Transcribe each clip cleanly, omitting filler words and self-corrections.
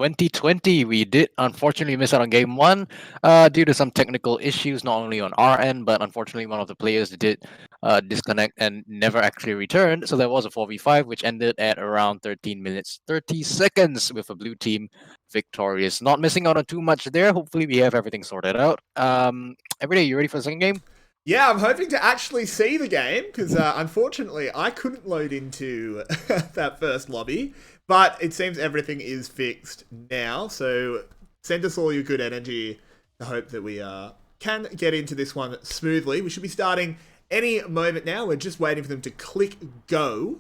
2020. We did unfortunately miss out on game one due to some technical issues, not only on our end, but unfortunately one of the players did disconnect and never actually returned. So there was a 4v5, which ended at around 13 minutes 30 seconds with a blue team victorious. Not missing out on too much there. Hopefully we have everything sorted out. Everyday, you ready for the second game? Yeah, I'm hoping to actually see the game because unfortunately I couldn't load into that first lobby, but it seems everything is fixed now. So send us all your good energy to hope that we can get into this one smoothly. We should be starting any moment now. We're just waiting for them to click go.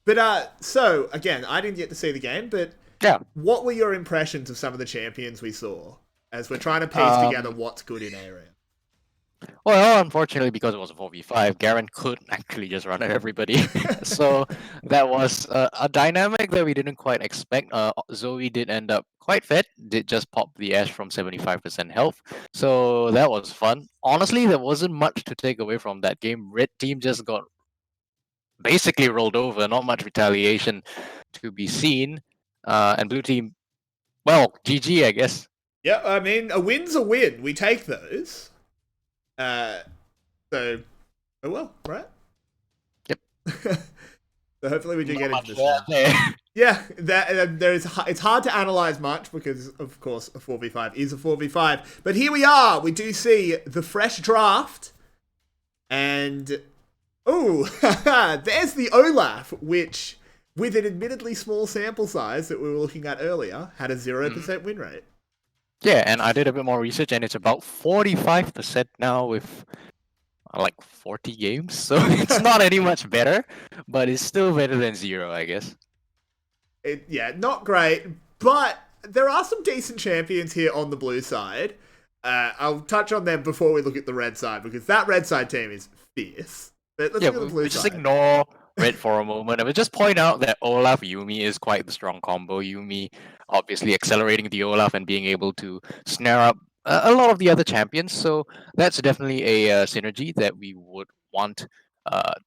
But so again, I didn't get to see the game, but Yeah. what were your impressions of some of the champions we saw as we're trying to piece together what's good in ARAM? Well, unfortunately, because it was a 4v5, Garen could actually just run at everybody. So that was a dynamic that we didn't quite expect. Zoe did end up quite fit, did just pop the Ash from 75% health. So that was fun. Honestly, there wasn't much to take away from that game. Red team just got basically rolled over, not much retaliation to be seen. And blue team, well, GG, I guess. Yeah, I mean, a win's a win. We take those. So, oh well, right? Yep. So hopefully we do get into this. Yeah, it's hard to analyze much because, of course, a 4v5 is a 4v5. But here we are. We do see the fresh draft. And, oh, there's the Olaf, which, with an admittedly small sample size that we were looking at earlier, had a 0% win rate. Yeah, and I did a bit more research, and it's about 45% now with like 40 games. So it's not any much better, but it's still better than 0, I guess. Yeah, not great, but there are some decent champions here on the blue side. I'll touch on them before we look at the red side, because that red side team is fierce. But let's look at the blue just side. ignore red for a moment. I would just point out that Olaf Yuumi is quite the strong combo. Yuumi obviously accelerating the Olaf and being able to snare up a lot of the other champions. So that's definitely a synergy that we would want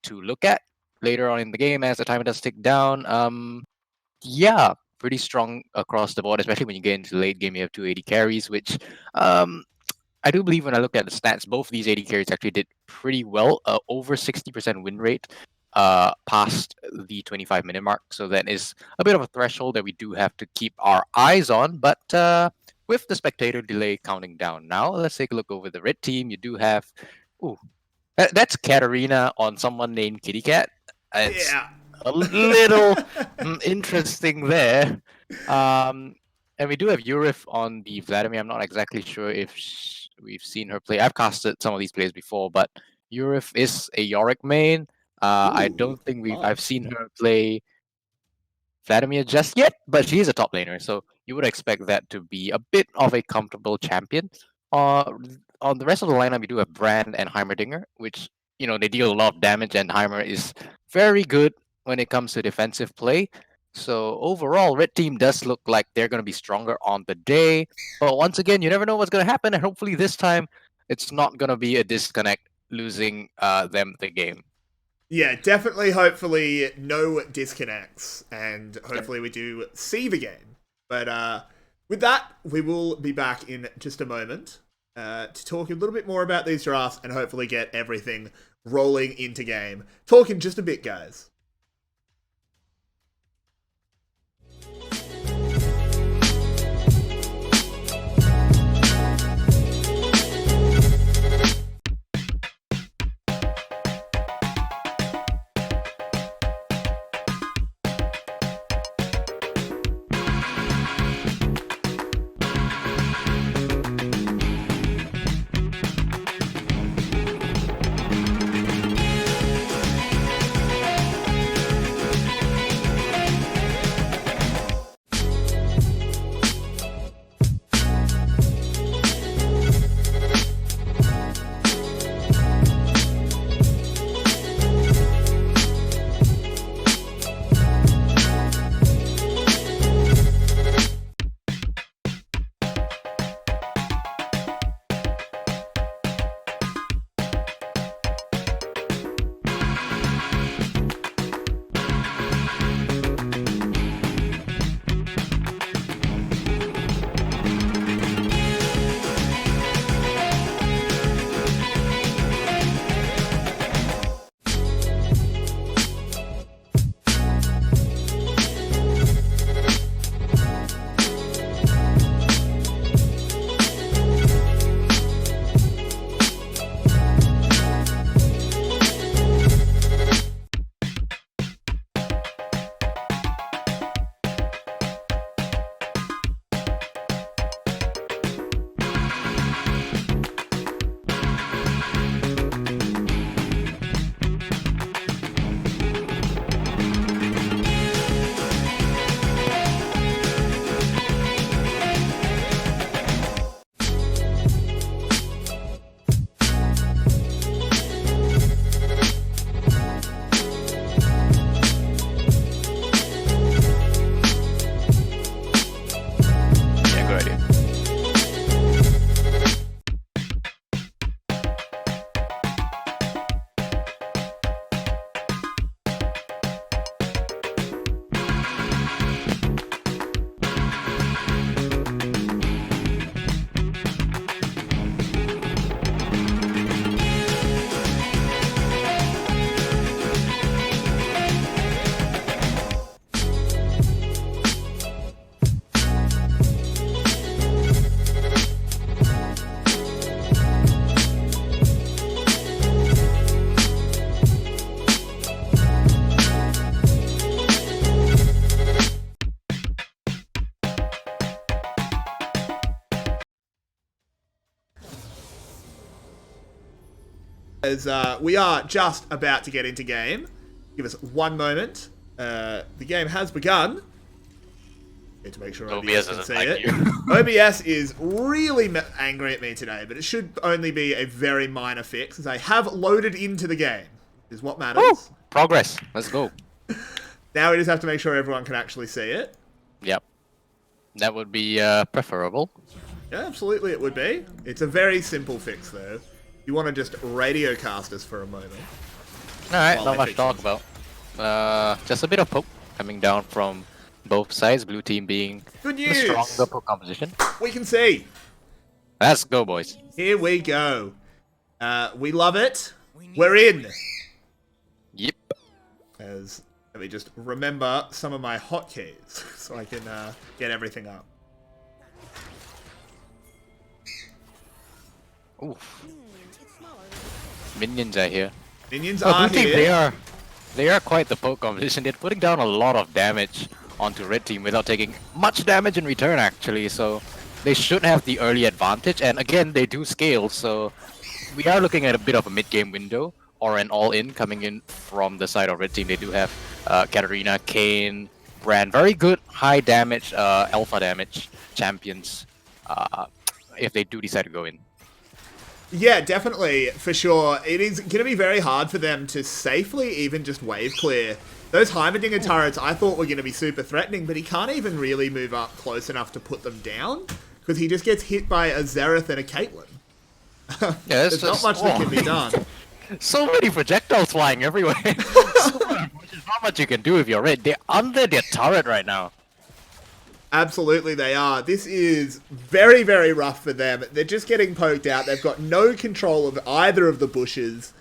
to look at later on in the game as the timer does tick down. Yeah, pretty strong across the board, especially when you get into the late game. You have 280 carries, which I do believe when I look at the stats, both these 80 carries actually did pretty well. Over 60% win rate past the 25-minute mark. So that is a bit of a threshold that we do have to keep our eyes on. But with the spectator delay counting down now, let's take a look over the red team. You do have... Ooh, that's Katarina on someone named Kitty Cat. It's a little interesting there. And we do have Urif on the Vladimir. I'm not exactly sure if we've seen her play. I've casted some of these plays before, but Urif is a Yorick main. I don't think I've seen her play Vladimir just yet, but she is a top laner, so you would expect that to be a bit of a comfortable champion. On the rest of the lineup, we do have Brand and Heimerdinger, which, you know, they deal a lot of damage, and Heimer is very good when it comes to defensive play. So overall, red team does look like they're going to be stronger on the day. But once again, you never know what's going to happen, and hopefully this time it's not going to be a disconnect losing them the game. Yeah, definitely, hopefully, no disconnects, and hopefully we do see the game. But with that, we will be back in just a moment to talk a little bit more about these drafts and hopefully get everything rolling into game. Talk in just a bit, guys. as we are just about to get into game. Give us one moment. The game has begun. Need to make sure OBS can see it. OBS is really angry at me today, but it should only be a very minor fix, as I have loaded into the game, is what matters. Woo! Progress. Let's go. Now we just have to make sure everyone can actually see it. Yep. That would be preferable. Yeah, absolutely it would be. It's a very simple fix, though. You want to just Radiocaster us for a moment. Alright, not much to talk about. Just a bit of poke coming down from both sides, blue team being Good the news! stronger poke composition. We can see. Let's go, boys. Here we go. We love it. We're in. Yep. Let me just remember some of my hotkeys so I can get everything up. Oof. Minions are here. Minions are blue team, here. they are quite the poke composition. They're putting down a lot of damage onto red team without taking much damage in return, actually. So they should have the early advantage. And again, they do scale. So we are looking at a bit of a mid-game window or an all-in coming in from the side of red team. They do have Katarina, Kayn, Brand, very good high damage, alpha damage champions if they do decide to go in. Yeah, definitely, for sure. It is going to be very hard for them to safely even just wave clear. Those Heimerdinger turrets I thought were going to be super threatening, but he can't even really move up close enough to put them down, because he just gets hit by a Xerath and a Caitlyn. Yeah, there's not much that can be done. So many projectiles flying everywhere. There's not much you can do if you're red. They're under their turret right now. Absolutely they are. This is very, very rough for them. They're just getting poked out. They've got no control of either of the bushes.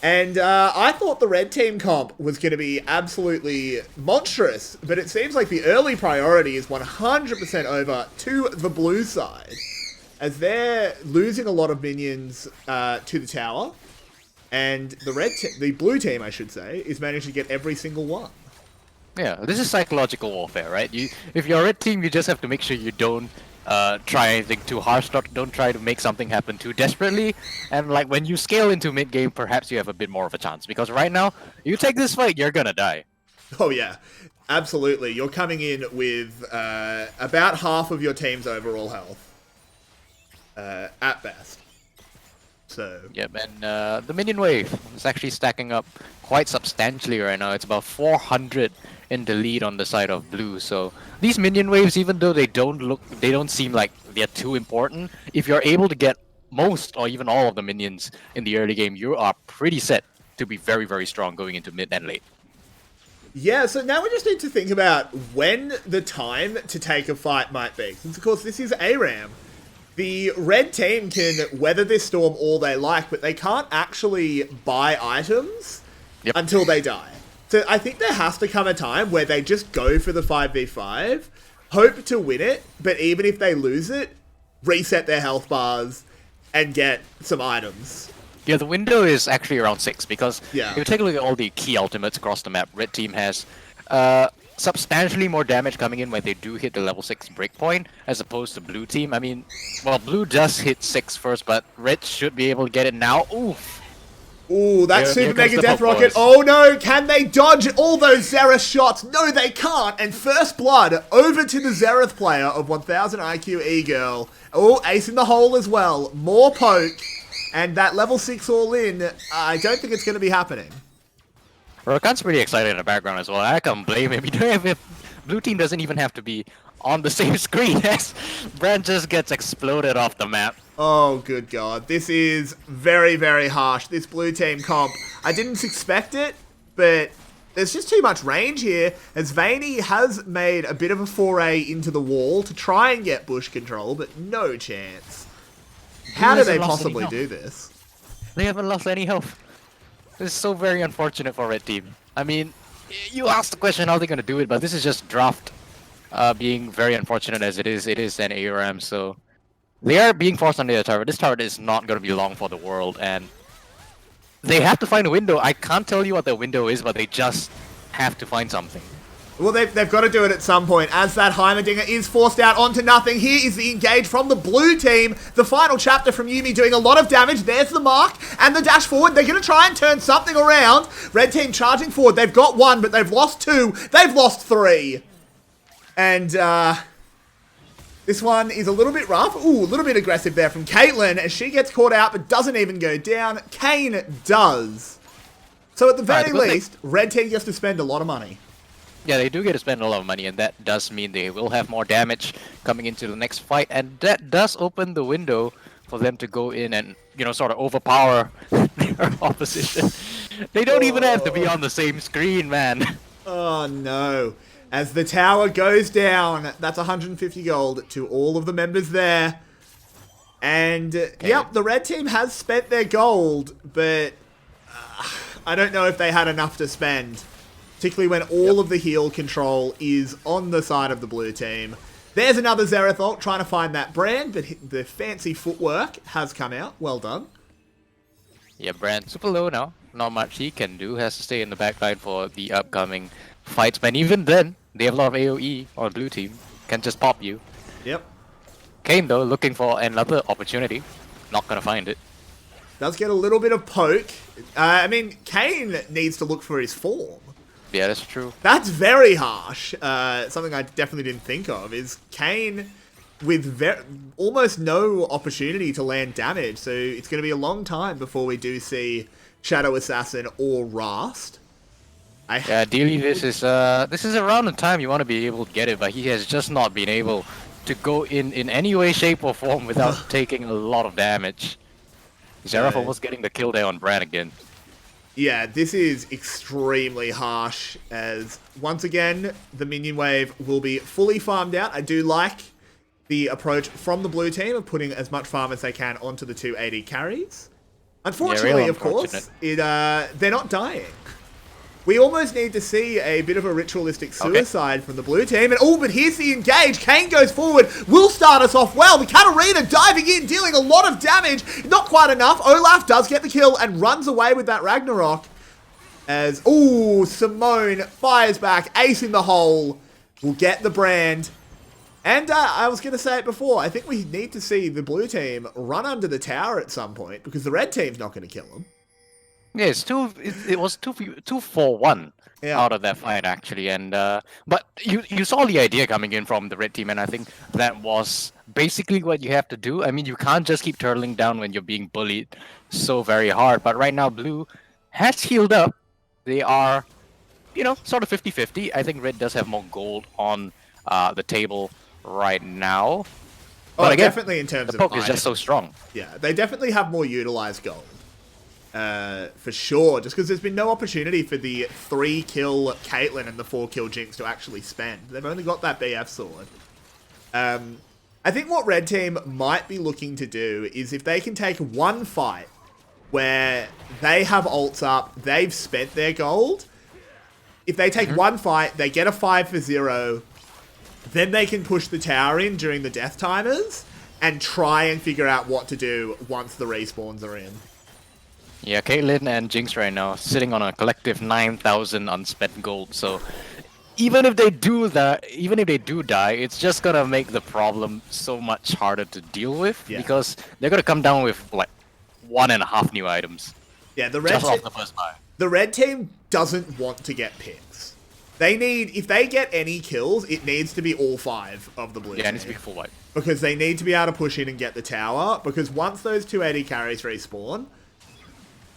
And I thought the red team comp was going to be absolutely monstrous, but it seems like the early priority is 100% over to the blue side, as they're losing a lot of minions to the tower, and the blue team, I should say, is managing to get every single one. Yeah, this is psychological warfare, right? If you're a red team, you just have to make sure you don't try anything too harsh, don't try to make something happen too desperately, and like when you scale into mid-game, perhaps you have a bit more of a chance, because right now, you take this fight, you're gonna die. Oh yeah, absolutely. You're coming in with about half of your team's overall health, at best. So. Yep, and the minion wave is actually stacking up quite substantially right now. It's about 400 in the lead on the side of blue. So these minion waves, even though they don't seem like they're too important, if you're able to get most or even all of the minions in the early game, you are pretty set to be very, very strong going into mid and late. Yeah, so now we just need to think about when the time to take a fight might be. Since, of course, this is ARAM. The red team can weather this storm all they like, but they can't actually buy items until they die. So I think there has to come a time where they just go for the 5v5, hope to win it, but even if they lose it, reset their health bars and get some items. Yeah, the window is actually around 6, because Yeah. if you take a look at all the key ultimates across the map, red team has substantially more damage coming in when they do hit the level 6 breakpoint, as opposed to blue team. I mean, well, blue does hit 6 first, but red should be able to get it now. Oof! Ooh, that super mega death rocket. Boys. Oh no, can they dodge all those Xerath shots? No, they can't. And first blood over to the Xerath player of 1000 IQ E-Girl. Oh, ace in the hole as well. More poke. And that level 6 all in, I don't think it's going to be happening. Rakan's pretty excited in the background as well. I can't blame him. Blue team doesn't even have to be on the same screen as Brand just gets exploded off the map. Oh, good God. This is very, very harsh. This blue team comp. I didn't expect it, but there's just too much range here, as Vayne has made a bit of a foray into the wall to try and get bush control, but no chance. How do they possibly do this? They haven't lost any health. This is so very unfortunate for red team. I mean, you asked the question how they're going to do it, but this is just draft being very unfortunate as it is. It is an ARM, so they are being forced under the tower. This tower is not going to be long for the world, and they have to find a window. I can't tell you what the window is, but they just have to find something. Well, they've got to do it at some point, as that Heimerdinger is forced out onto nothing. Here is the engage from the blue team. The final chapter from Yuumi doing a lot of damage. There's the mark and the dash forward. They're going to try and turn something around. Red team charging forward. They've got one, but they've lost two. They've lost three. And this one is a little bit rough. Ooh, a little bit aggressive there from Caitlyn as she gets caught out, but doesn't even go down. Kane does. So at the very least, Red team gets to spend a lot of money. Yeah, they do get to spend a lot of money, and that does mean they will have more damage coming into the next fight, and that does open the window for them to go in and, you know, sort of overpower their opposition. They don't even have to be on the same screen, man. Oh, no. As the tower goes down, that's 150 gold to all of the members there. And, yep, the red team has spent their gold, but I don't know if they had enough to spend. Particularly when all of the heal control is on the side of the blue team. There's another Xerath trying to find that Brand, but the fancy footwork has come out. Well done. Yeah, Brand super low now. Not much he can do. Has to stay in the backline for the upcoming fights. But even then, they have a lot of AoE on blue team. Can just pop you. Yep. Kane, though, looking for another opportunity. Not going to find it. Does get a little bit of poke. I mean, Kane needs to look for his form. Yeah, that's true. That's very harsh. Something I definitely didn't think of is Kane with almost no opportunity to land damage. So it's going to be a long time before we do see Shadow Assassin or Rast. Yeah, ideally this is around the time you want to be able to get it, but he has just not been able to go in any way, shape, or form without taking a lot of damage. Xerath almost getting the kill there on Brad again. Yeah, this is extremely harsh, as once again, the minion wave will be fully farmed out. I do like the approach from the blue team of putting as much farm as they can onto the two AD carries. Unfortunately, yeah, of course, they're not dying. We almost need to see a bit of a ritualistic suicide from the blue team. And but here's the engage. Kane goes forward. Will start us off well. The Katarina diving in, dealing a lot of damage. Not quite enough. Olaf does get the kill and runs away with that Ragnarok. As, Simone fires back. Ace in the hole. Will get the Brand. And I was going to say it before. I think we need to see the blue team run under the tower at some point, because the red team's not going to kill them. Yeah, it was 2-4-1 out of that fight actually, and but you saw the idea coming in from the red team, and I think that was basically what you have to do. I mean, you can't just keep turtling down when you're being bullied so very hard. But right now, blue has healed up. They are, sort of 50-50. I think red does have more gold on the table right now. But again, definitely in terms the of poke is just so strong. Yeah, they definitely have more utilized gold. For sure, just because there's been no opportunity for the 3-kill Caitlyn and the 4-kill Jinx to actually spend. They've only got that BF sword. I think what Red Team might be looking to do is if they can take one fight where they have ults up, they've spent their gold. If they take one fight, they get a 5-for-0, then they can push the tower in during the death timers and try and figure out what to do once the respawns are in. Yeah, Caitlyn and Jinx right now sitting on a collective 9,000 unspent gold. So even if they do die, it's just gonna make the problem so much harder to deal with because they're gonna come down with like 1.5 new items. Yeah, the red team doesn't want to get picks. They need, if they get any kills, it needs to be all 5 of the blue team. Yeah, it needs to be full white. Because they need to be able to push in and get the tower. Because once those 2 AD carries respawn,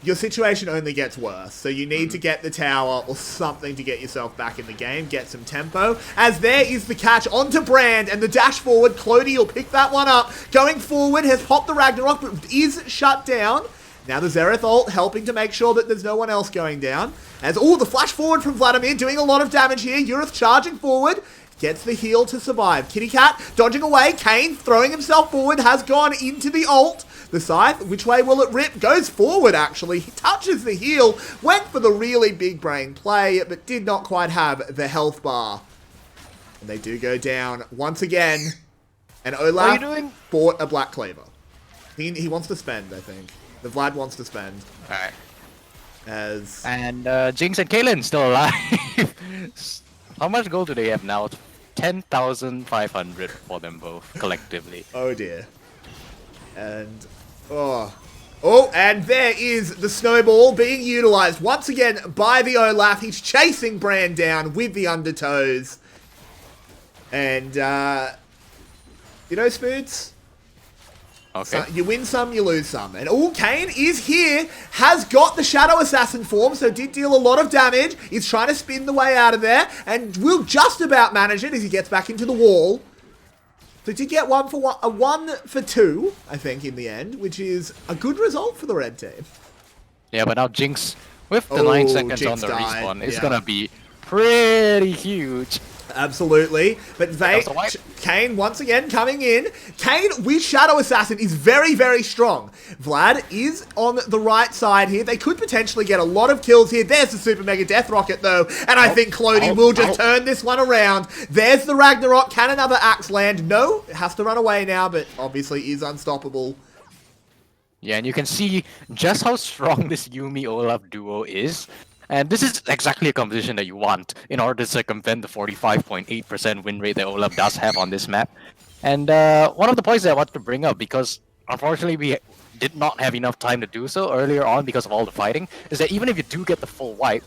your situation only gets worse. So you need to get the tower or something to get yourself back in the game. Get some tempo. As there is the catch onto Brand and the dash forward. Clody will pick that one up. Going forward, has popped the Ragnarok, but is shut down. Now the Xerath ult helping to make sure that there's no one else going down. As, the flash forward from Vladimir doing a lot of damage here. Urith charging forward. Gets the heal to survive. Kitty Cat dodging away. Kane throwing himself forward. Has gone into the ult. The Scythe, which way will it rip? Goes forward, actually. He touches the heal. Went for the really big brain play, but did not quite have the health bar. And they do go down once again. And Olaf bought a Black Cleaver. He wants to spend, I think. The Vlad wants to spend. Alright. And Jinx and Caitlyn still alive. How much gold do they have now? 10,500 for them both collectively. Oh dear. And oh, and there is the snowball being utilized once again by the Olaf. He's chasing Brand down with the undertows. And you know, Spoods? Okay. So you win some, you lose some. And Kane is here, has got the Shadow Assassin form, so did deal a lot of damage. He's trying to spin the way out of there, and will just about manage it as he gets back into the wall. So did get a 1 for 2, I think, in the end, which is a good result for the red team. Yeah, but now Jinx, with the 9 seconds Jinx on the died. respawn, it's Yeah. gonna be pretty huge. Absolutely. But Kane once again coming in. Kane with Shadow Assassin is very, very strong. Vlad is on the right side here. They could potentially get a lot of kills here. There's the Super Mega Death Rocket though. And I think Clody will just turn this one around. There's the Ragnarok. Can another axe land? No, it has to run away now, but obviously is unstoppable. Yeah, and you can see just how strong this Yuumi Olaf duo is. And this is exactly a composition that you want in order to circumvent the 45.8% win rate that Olaf does have on this map. And one of the points that I want to bring up, because unfortunately we did not have enough time to do so earlier on because of all the fighting, is that even if you do get the full wipe,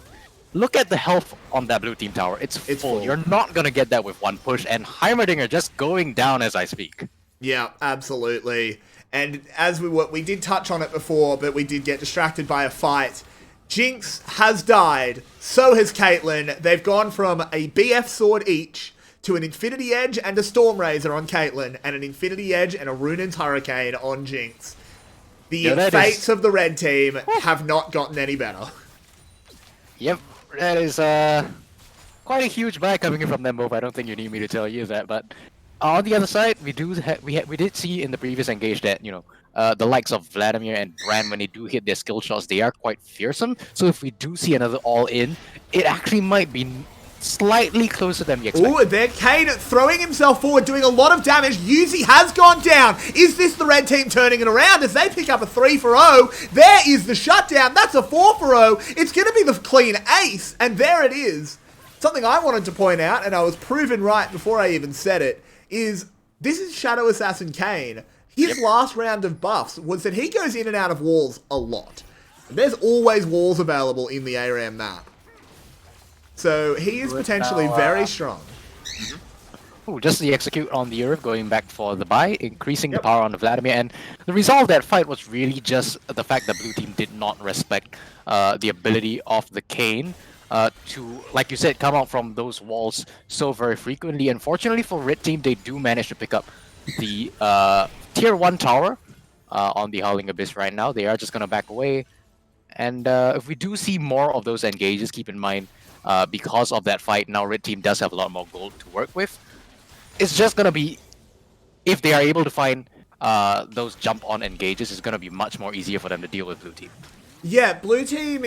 look at the health on that blue team tower. It's full. You're not going to get that with one push, and Heimerdinger just going down as I speak. Yeah, absolutely. And as we did touch on it before, but we did get distracted by a fight. Jinx has died, so has Caitlyn. They've gone from a BF sword each to an Infinity Edge and a Storm Razor on Caitlyn, and an Infinity Edge and a Runin's Hurricane on Jinx. The fates of the red team have not gotten any better. Yep, that is quite a huge buy coming in from them both. I don't think you need me to tell you that, but on the other side, we did see in the previous engage that, you know, the likes of Vladimir and Brand, when they do hit their skill shots, they are quite fearsome. So if we do see another all-in, it actually might be slightly closer than we expected. Ooh, there Kane throwing himself forward, doing a lot of damage. Yuzi has gone down. Is this the red team turning it around as they pick up a 3-for-0? There is the shutdown. That's a 4-for-0. It's going to be the clean ace, and there it is. Something I wanted to point out, and I was proven right before I even said it, is this is Shadow Assassin Kane. His last round of buffs was that he goes in and out of walls a lot. And there's always walls available in the ARAM map. So he is potentially very strong. Ooh, just the execute on the Urf, going back for the buy, increasing the power on the Vladimir, and the result of that fight was really just the fact that blue team did not respect the ability of the Kane to, like you said, come out from those walls so very frequently. Unfortunately for red team, they do manage to pick up the tier 1 tower on the Howling Abyss right now. They are just going to back away. And if we do see more of those engages, keep in mind, because of that fight, now red team does have a lot more gold to work with. It's just going to be, if they are able to find those jump on engages, it's going to be much more easier for them to deal with blue team. Yeah, blue team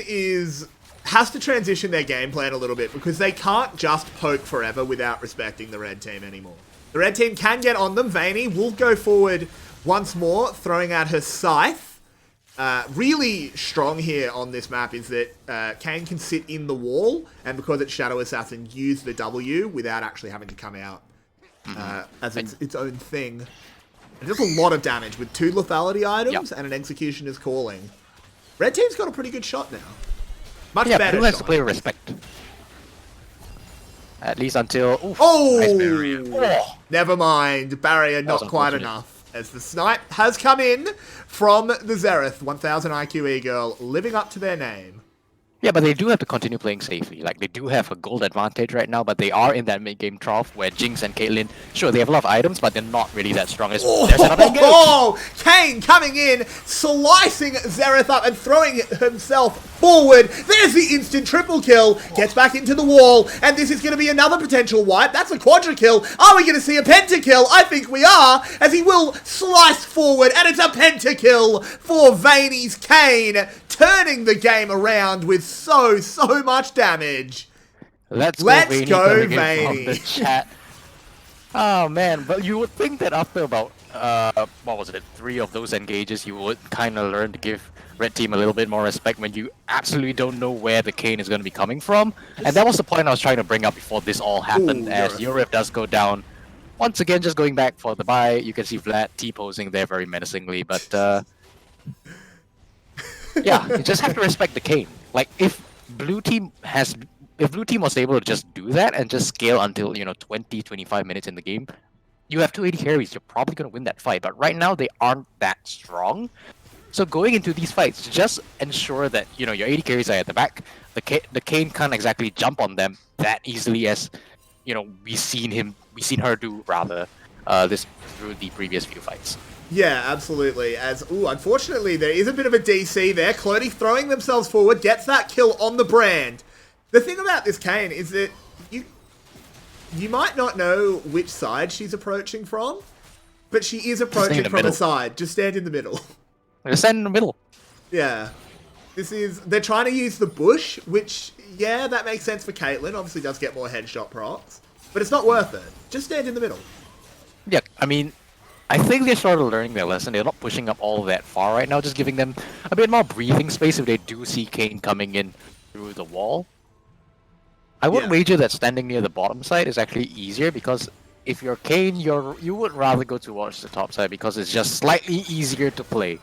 has to transition their game plan a little bit, because they can't just poke forever without respecting the red team anymore. The red team can get on them. Vayne will go forward once more, throwing out her scythe. Really strong here on this map is that Kane can sit in the wall, and because it's Shadow Assassin, use the W without actually having to come out as its own thing. And just a lot of damage with 2 lethality items and an Executioner's Calling. Red team's got a pretty good shot now. Much better. Blue has to play with respect. At least until... Oof, nice barrier. Oh, never mind. Barrier not quite enough. As the snipe has come in from the Xerath. 1000 IQ E-Girl living up to their name. Yeah, but they do have to continue playing safely. Like, they do have a gold advantage right now, but they are in that mid-game trough where Jinx and Caitlyn, sure, they have a lot of items, but they're not really that strong. There's another engage. Oh, Kane coming in, slicing Xerath up and throwing himself forward. There's the instant triple kill. Gets back into the wall, and this is going to be another potential wipe. That's a quadra kill. Are we going to see a pentakill? I think we are, as he will slice forward, and it's a pentakill for Vayne's Kane, turning the game around with so much damage. Let's go, Vayne. From the chat. Oh man, but you would think that after about what was it, 3 of those engages, you would kind of learn to give red team a little bit more respect when you absolutely don't know where the cane is going to be coming from, and that was the point I was trying to bring up before this all happened. Ooh, As Eurith. Eurith does go down once again, just going back for the buy, you can see Vlad T-posing there very menacingly, but yeah, you just have to respect the cane. Like if blue team was able to just do that and just scale until 20, 25 minutes in the game, you have 280 carries, you're probably going to win that fight. But right now, they aren't that strong. So going into these fights, just ensure that your 80 carries are at the back. The cane can't exactly jump on them that easily as we've seen her do rather this through the previous few fights. Yeah, absolutely. Unfortunately, there is a bit of a DC there. Cloney throwing themselves forward, gets that kill on the brand. The thing about this Kayn is that you might not know which side she's approaching from, but she is approaching from a side. Just stand in the middle. Just stand in the middle. Yeah. They're trying to use the bush, which, yeah, that makes sense for Caitlyn. Obviously does get more headshot procs, but it's not worth it. Just stand in the middle. Yeah, I mean, I think they started learning their lesson. They're not pushing up all that far right now, just giving them a bit more breathing space if they do see Kayn coming in through the wall. I would wager that standing near the bottom side is actually easier because if you're Kayn, you would rather go towards the top side because it's just slightly easier to play.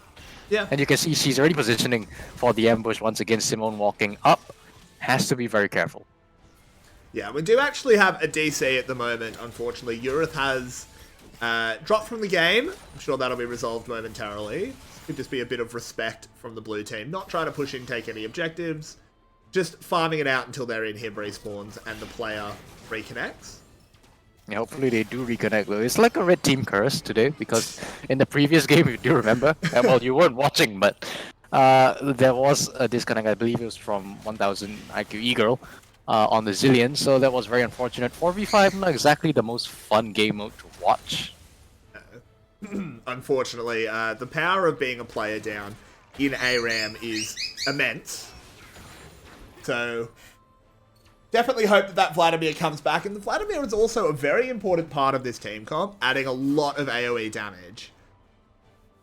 Yeah. And you can see she's already positioning for the ambush once again. Simone walking up. Has to be very careful. Yeah, we do actually have a DC at the moment, unfortunately. Eurith has dropped from the game. I'm sure that'll be resolved momentarily. Could just be a bit of respect from the blue team. Not trying to push in, take any objectives. Just farming it out until their inhib respawns and the player reconnects. Yeah, hopefully they do reconnect though. It's like a red team curse today because in the previous game, if you do remember, well, you weren't watching, but there was a disconnect. I believe it was from 1000 IQ E-Girl on the Zillion, so that was very unfortunate. 4v5, not exactly the most fun game mode to watch. Unfortunately, the power of being a player down in ARAM is immense. So, definitely hope that Vladimir comes back. And the Vladimir is also a very important part of this team comp, adding a lot of AoE damage.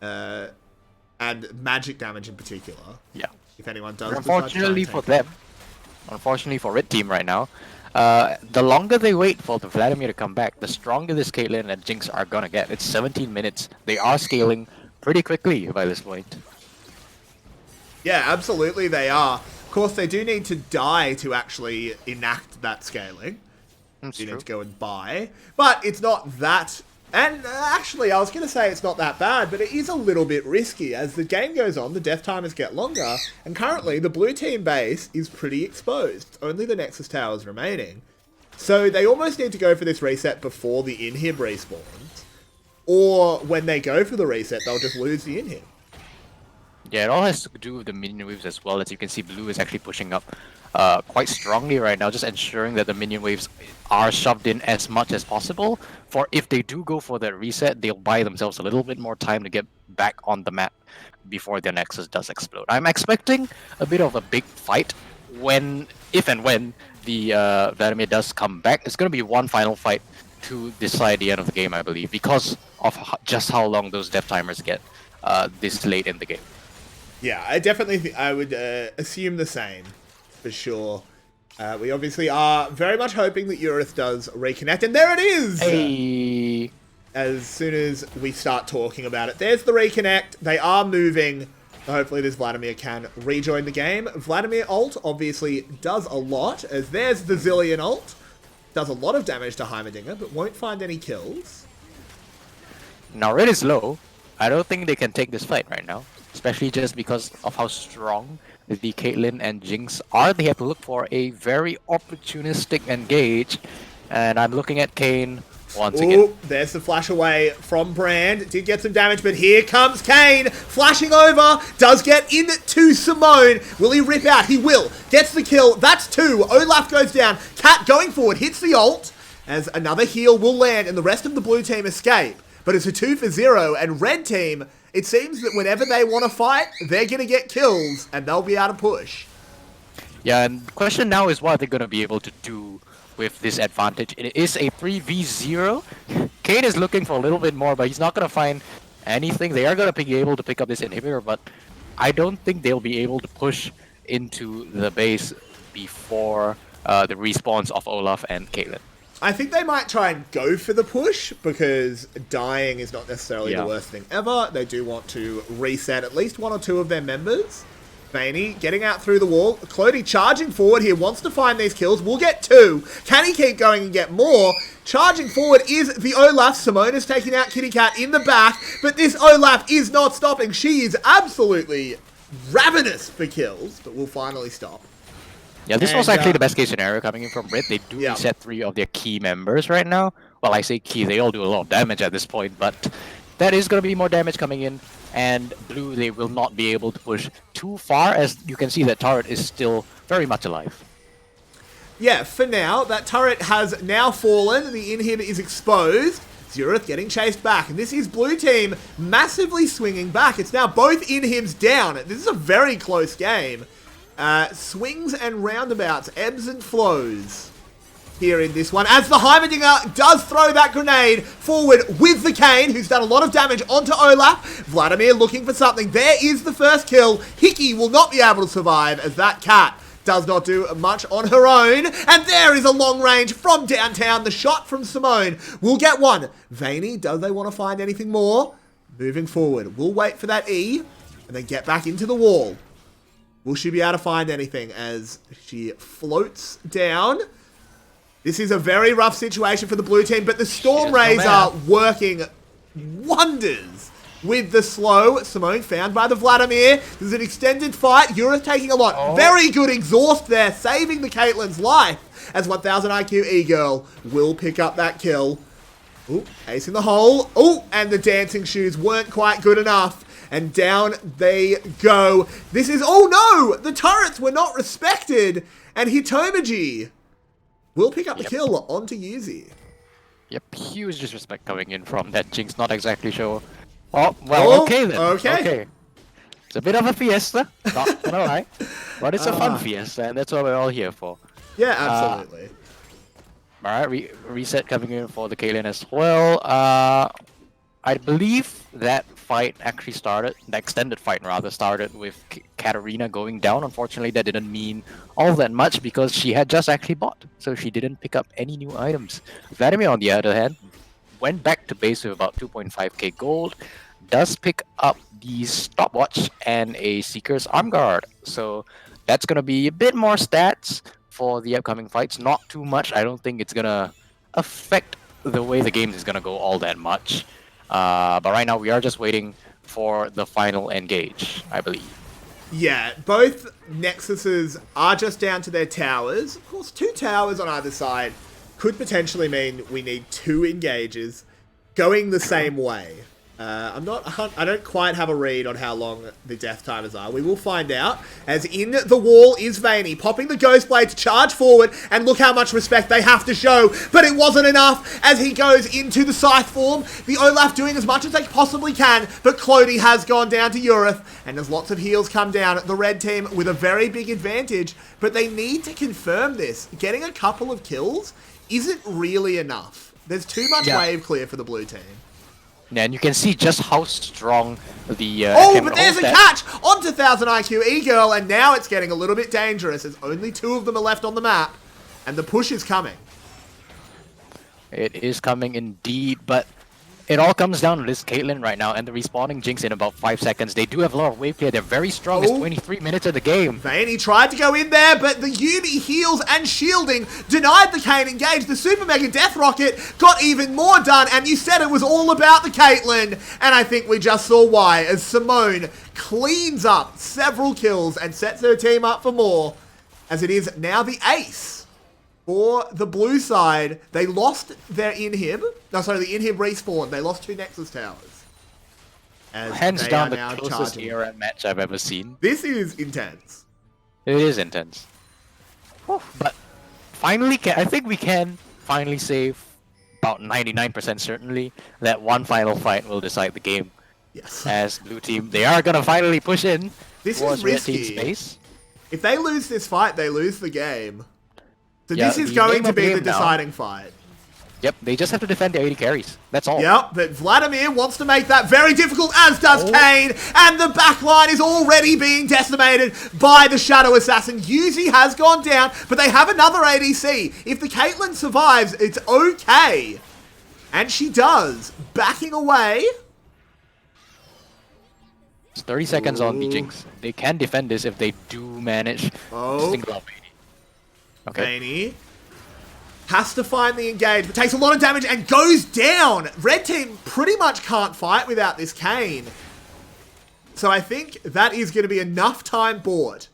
And magic damage in particular. Yeah. If anyone does. Unfortunately for them, unfortunately for Red Team right now, the longer they wait for the Vladimir to come back, the stronger this Caitlyn and Jinx are gonna get. It's 17 minutes. They are scaling pretty quickly by this point. Yeah, absolutely they are. Of course, they do need to die to actually enact that scaling. That's you true. need to go and buy. But it's not that... And actually, I was going to say it's not that bad, but it is a little bit risky. As the game goes on, the death timers get longer, and currently the blue team base is pretty exposed. Only the Nexus Tower is remaining. So they almost need to go for this reset before the inhib respawns. Or when they go for the reset, they'll just lose the inhib. Yeah, it all has to do with the minion waves as well. As you can see, blue is actually pushing up quite strongly right now, just ensuring that the minion waves are shoved in as much as possible. For if they do go for that reset, they'll buy themselves a little bit more time to get back on the map before their Nexus does explode. I'm expecting a bit of a big fight if and when the Vladimir does come back. It's going to be one final fight to decide the end of the game, I believe, because of just how long those death timers get this late in the game. Yeah, I definitely I would assume the same, for sure. We obviously are very much hoping that Eurith does reconnect, and there it is! Hey. As soon as we start talking about it. There's the reconnect. They are moving. Hopefully this Vladimir can rejoin the game. Vladimir ult obviously does a lot, as there's the Zillion ult. Does a lot of damage to Heimerdinger, but won't find any kills. Now red is low. I don't think they can take this fight right now. Especially just because of how strong the Caitlyn and Jinx are. They have to look for a very opportunistic engage. And I'm looking at Kayn once again. There's the flash away from Brand. Did get some damage, but here comes Kayn. Flashing over. Does get into Simone. Will he rip out? He will. Gets the kill. That's 2. Olaf goes down. Cat going forward. Hits the ult. As another heal will land and the rest of the blue team escape. But it's a 2 for 0. And red team... It seems that whenever they want to fight, they're going to get kills, and they'll be able to push. Yeah, and the question now is what are they going to be able to do with this advantage. It is a 3v0. Kane is looking for a little bit more, but he's not going to find anything. They are going to be able to pick up this inhibitor, but I don't think they'll be able to push into the base before the respawns of Olaf and Caitlyn. I think they might try and go for the push because dying is not necessarily the worst thing ever. They do want to reset at least one or two of their members. Vaney getting out through the wall. Clody charging forward here, wants to find these kills. We'll get 2. Can he keep going and get more? Charging forward is the Olaf. Simone is taking out Kitty Cat in the back, but this Olaf is not stopping. She is absolutely ravenous for kills, but will finally stop. Yeah, this was actually the best case scenario coming in from Red. They do reset 3 of their key members right now. Well, I say key, they all do a lot of damage at this point, but that is going to be more damage coming in. And Blue, they will not be able to push too far, as you can see that turret is still very much alive. Yeah, for now, that turret has now fallen. The inhib is exposed. Zurith getting chased back. And this is Blue Team massively swinging back. It's now both inhibs down. This is a very close game. Swings and roundabouts, ebbs and flows here in this one. As the Heimerdinger does throw that grenade forward with the Kane, who's done a lot of damage onto Olaf. Vladimir looking for something. There is the first kill. Hickey will not be able to survive as that cat does not do much on her own. And there is a long range from downtown. The shot from Simone will get one. Vaney, does they want to find anything more? Moving forward. We'll wait for that E and then get back into the wall. Will she be able to find anything as she floats down? This is a very rough situation for the Blue Team, but the Storm Rays are working wonders with the slow. Simone found by the Vladimir. There's an extended fight. Yurith taking a lot. Very good exhaust there, saving the Caitlyn's life as 1000 IQ E-Girl will pick up that kill. Ooh, ace in the hole. Ooh, and the dancing shoes weren't quite good enough. And down they go. This is... Oh no! The turrets were not respected. And Hitomaji will pick up the kill onto Yuzi. Yep, huge disrespect coming in from that Jinx. Not exactly sure. Oh, well, okay then. Okay. It's a bit of a fiesta, not gonna lie. But it's a fun fiesta, and that's what we're all here for. Yeah, absolutely. Alright, reset coming in for the Caitlyn as well. I believe that fight actually started, the extended fight rather, started with Katarina going down. Unfortunately, that didn't mean all that much because she had just actually bought, so she didn't pick up any new items. Vladimir, on the other hand, went back to base with about 2.5k gold, does pick up the stopwatch and a Seeker's Arm Guard. So that's going to be a bit more stats for the upcoming fights. Not too much. I don't think it's going to affect the way the game is going to go all that much. But right now we are just waiting for the final engage, I believe. Yeah, both Nexuses are just down to their towers. Of course, 2 towers on either side could potentially mean we need 2 engages going the same way. I don't quite have a read on how long the death timers are. We will find out. As in the wall is Vaney, popping the Ghost Blade to charge forward, and look how much respect they have to show. But it wasn't enough as he goes into the Scythe form. The Olaf doing as much as they possibly can, but Clody has gone down to Yurith, and as lots of heals come down, the red team with a very big advantage, but they need to confirm this. Getting a couple of kills isn't really enough. There's too much wave clear for the blue team. Yeah, and you can see just how strong the... oh, but there's a catch onto 1000 IQ E-Girl, and now it's getting a little bit dangerous as only 2 of them are left on the map, and the push is coming. It is coming indeed, but it all comes down to this Caitlyn right now, and the respawning Jinx in about 5 seconds. They do have a lot of wave clear. They're very strong. It's 23 minutes of the game. Vaney tried to go in there, but the Yuumi heals and shielding denied the Kayn engage. The Super Mega Death Rocket got even more done, and you said it was all about the Caitlyn, and I think we just saw why, as Simone cleans up several kills and sets her team up for more, as it is now the ace. For the blue side, they lost their inhib. No, sorry, the inhib respawned. They lost 2 Nexus towers. Hands down the closest ARAM match I've ever seen. This is intense. It is intense. But finally, I think we can finally say about 99% certainly that one final fight will decide the game. Yes. As blue team, they are going to finally push in. This is risky. Space. If they lose this fight, they lose the game. So Yeah, this is the going name to of the be the game now. deciding fight. Yep, they just have to defend their AD carries. That's all. Yep, but Vladimir wants to make that very difficult, as does Kane, and the backline is already being decimated by the Shadow Assassin. Yuzi has gone down, but they have another ADC. If the Caitlyn survives, it's okay. And she does. Backing away. It's 30 seconds on the Jinx. They can defend this if they do manage to single out AD. Okay. Vayne has to find the engage, but takes a lot of damage and goes down. Red team pretty much can't fight without this Kane. So I think that is going to be enough time bought.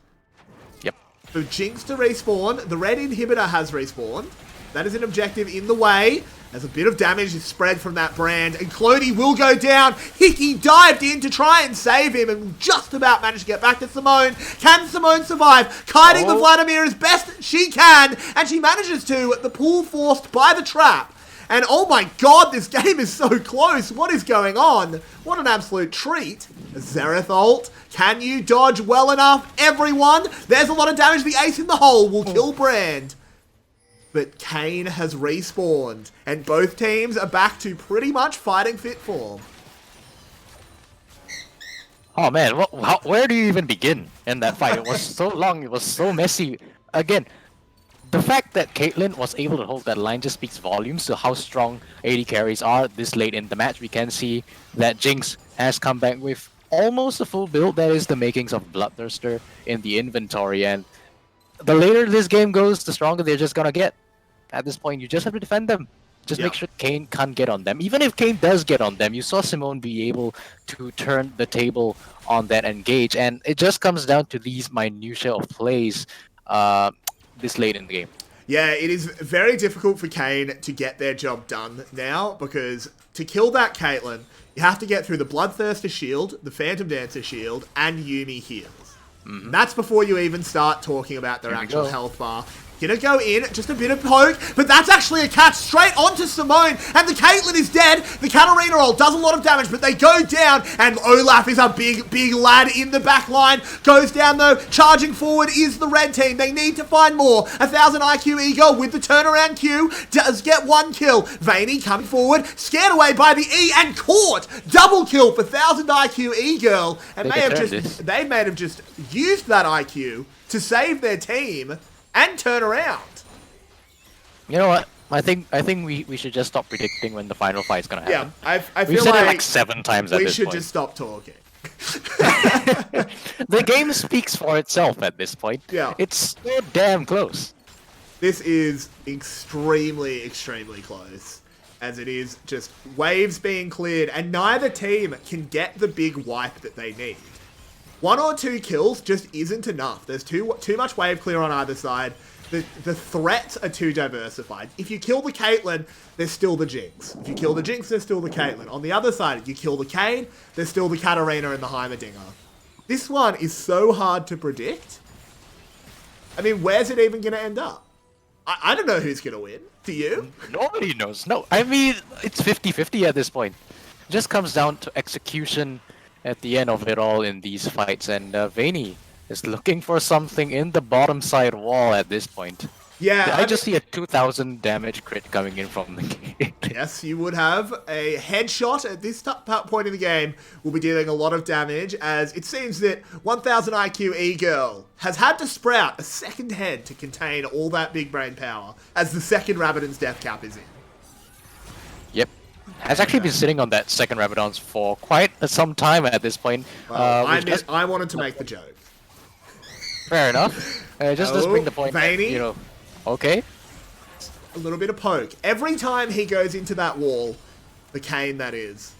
Yep. For Jinx to respawn. The red inhibitor has respawned. That is an objective in the way. As a bit of damage is spread from that brand. And Cloney will go down. Hickey dived in to try and save him and just about managed to get back to Simone. Can Simone survive? Kiting the Vladimir as best she can. And she manages to. The pull forced by the trap. And oh my god, this game is so close. What is going on? What an absolute treat. Xerath ult. Can you dodge well enough? Everyone. There's a lot of damage. The ace in the hole will kill Brand. But Kane has respawned, and both teams are back to pretty much fighting fit form. Oh man, where do you even begin in that fight? It was so long, it was so messy. Again, the fact that Caitlyn was able to hold that line just speaks volumes to how strong AD carries are this late in the match. We can see that Jinx has come back with almost a full build. That is the makings of Bloodthirster in the inventory, and the later this game goes, the stronger they're just gonna get. At this point, you just have to defend them. Just make sure Kane can't get on them. Even if Kane does get on them, you saw Simone be able to turn the table on that engage, and it just comes down to these minutiae of plays this late in the game. Yeah, it is very difficult for Kane to get their job done now, because to kill that Caitlyn, you have to get through the Bloodthirster shield, the Phantom Dancer shield, and Yuumi heals. And that's before you even start talking about their actual health bar. Gonna go in, just a bit of poke, but that's actually a catch straight onto Simone, and the Caitlyn is dead. The Katarina ult does a lot of damage, but they go down, and Olaf is a big lad in the back line. Goes down though, charging forward is the red team. They need to find more. 1000 IQ Eagle with the turnaround Q does get one kill. Vayne coming forward, scared away by the E, and caught. Double kill for 1000 IQ E-Girl, and they may have just used that IQ to save their team and turn around. You know what? I think we should just stop predicting when the final fight is gonna happen. Yeah, I We've feel said like it like 7 times at we this should point. just stop talking. The game speaks for itself at this point. Yeah. It's so damn close. This is extremely close, as it is just waves being cleared, and neither team can get the big wipe that they need. 1 or 2 kills just isn't enough. There's too much wave clear on either side. The threats are too diversified. If you kill the Caitlyn, there's still the Jinx. If you kill the Jinx, there's still the Caitlyn. On the other side, you kill the Kane, there's still the Katarina and the Heimerdinger. This one is so hard to predict. I mean, where's it even going to end up? I don't know who's going to win. Do you? Nobody knows. No, I mean, it's 50-50 at this point. It just comes down to execution at the end of it all in these fights, and Vayne is looking for something in the bottom side wall at this point. Yeah, I just see a 2000 damage crit coming in from the game. Yes, you would have a headshot at this point in the game. Will be dealing a lot of damage, as it seems that 1000 IQ E-Girl has had to sprout a second head to contain all that big brain power, as the second Rabadon's death cap is in. Yep. Has actually been sitting on that second Rabadon's for quite some time at this point. Well, I wanted to make the joke. Fair enough. Just bring the point. Vayne, you know, okay. A little bit of poke. Every time he goes into that wall, the Kane that is,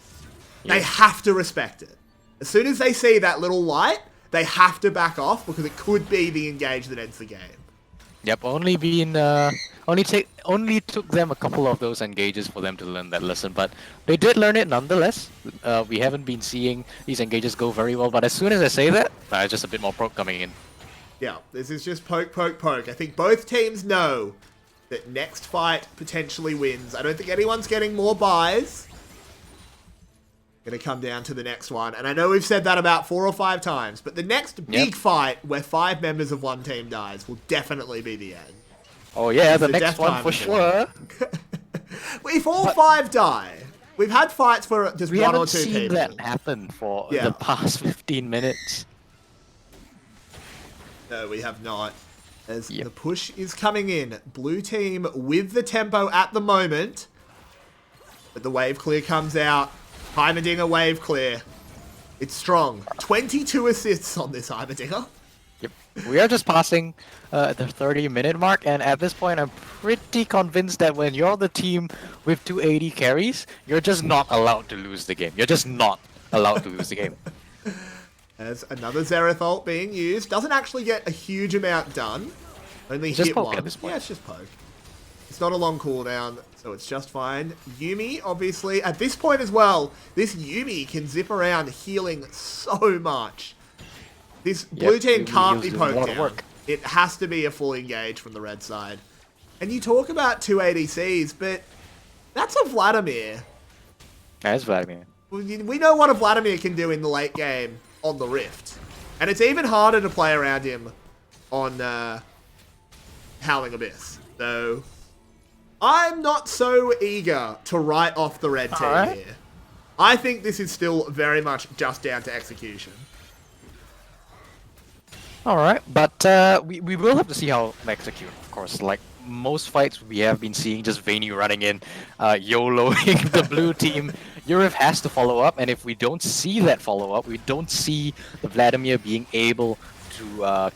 they have to respect it. As soon as they see that little light, they have to back off, because it could be the engage that ends the game. Yep, only took them a couple of those engages for them to learn that lesson, but they did learn it nonetheless. We haven't been seeing these engages go very well, but as soon as I say that, just a bit more poke coming in. Yeah, this is just poke. I think both teams know that next fight potentially wins. I don't think anyone's getting more buys. Gonna come down to the next one, and I know we've said that about 4 or 5 times, but the next big fight where 5 members of one team dies will definitely be the end. Oh yeah, It's the the next death one time for of the sure. If all But 5 die, we've had fights for just we 1 or haven't 2 seen people. that happen for the Yeah. past 15 minutes. No, we have not. As Yep. the push is coming in. Blue team with the tempo at the moment. But the wave clear comes out. Heimerdinger wave clear. It's strong. 22 assists on this Heimerdinger. Yep. We are just passing the 30-minute mark, and at this point, I'm pretty convinced that when you're the team with 280 carries, you're just not allowed to lose the game. You're just not allowed to lose the game. As another Xerath ult being used. Doesn't actually get a huge amount done. Only Just hit poke one. at this point. Yeah, it's just poke. It's not a long cooldown, so it's just fine. Yuumi, obviously, at this point as well, this Yuumi can zip around healing so much. This blue team Yuumi can't be doing a lot poked of down. work. It has to be a full engage from the red side. And you talk about 2 ADCs, but that's a Vladimir. That's Vladimir. We know what a Vladimir can do in the late game on the Rift. And it's even harder to play around him on Howling Abyss. So I'm not so eager to write off the red team here. I think this is still very much just down to execution. Alright, but we will have to see how they execute, of course. Like most fights we have been seeing, just Vayne running in, YOLOing the blue team. Yurif has to follow up, and if we don't see that follow-up, we don't see the Vladimir being able to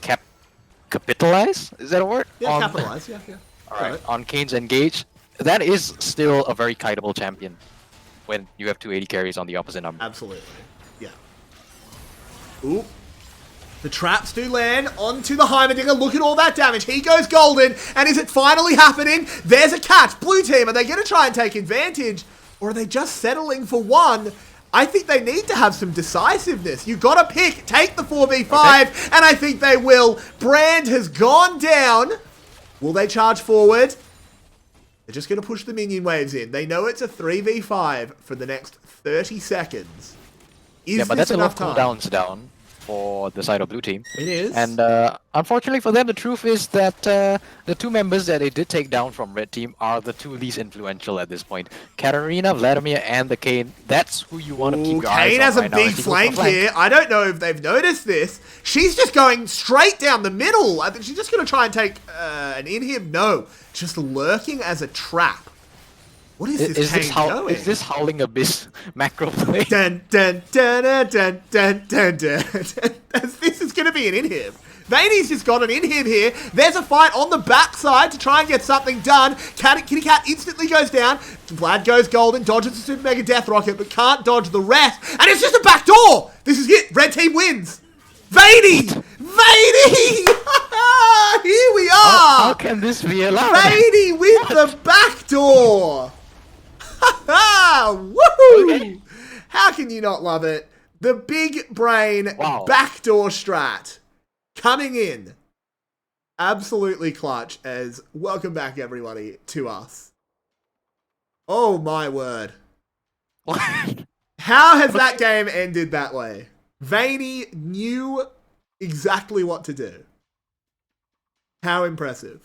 capitalize? Is that a word? Yeah, capitalize, yeah. Alright, on Kane's engage, that is still a very kiteable champion when you have 280 carries on the opposite number. Absolutely, yeah. Ooh. The traps do land onto the Heimerdinger. Look at all that damage. He goes golden. And is it finally happening? There's a catch. Blue team, are they going to try and take advantage? Or are they just settling for one? I think they need to have some decisiveness. You've got to pick. Take the 4v5. Okay. And I think they will. Brand has gone down. Will they charge forward? They're just going to push the minion waves in. They know it's a 3v5 for the next 30 seconds. Yeah, but that's enough cooldowns down for the side of blue team. It is. And unfortunately for them, the truth is that the 2 members that they did take down from red team are the 2 least influential at this point. Katarina, Vladimir, and the Kayn. That's who you want to keep your eyes on. Kayn has a right big flank here. I don't know if they've noticed this. She's just going straight down the middle. I think she's just going to try and take an inhib. No, just lurking as a trap. What is this Kayn doing? Is this Howling Abyss macro play? Dun, dun, dun, dun, dun, dun, dun, dun. This is going to be an inhib. Vayne's just got an inhib here. There's a fight on the backside to try and get something done. Kitty Cat instantly goes down. Vlad goes golden, dodges the Super Mega Death Rocket, but can't dodge the rest. And it's just a backdoor. This is it. Red team wins. Vayne! Here we are! How can this be allowed? Vayne with the backdoor! Woohoo! Okay. How can you not love it? The big brain backdoor strat coming in. Absolutely clutch as welcome back everybody to us. Oh my word. How has that game ended that way? Vayne knew exactly what to do. How impressive.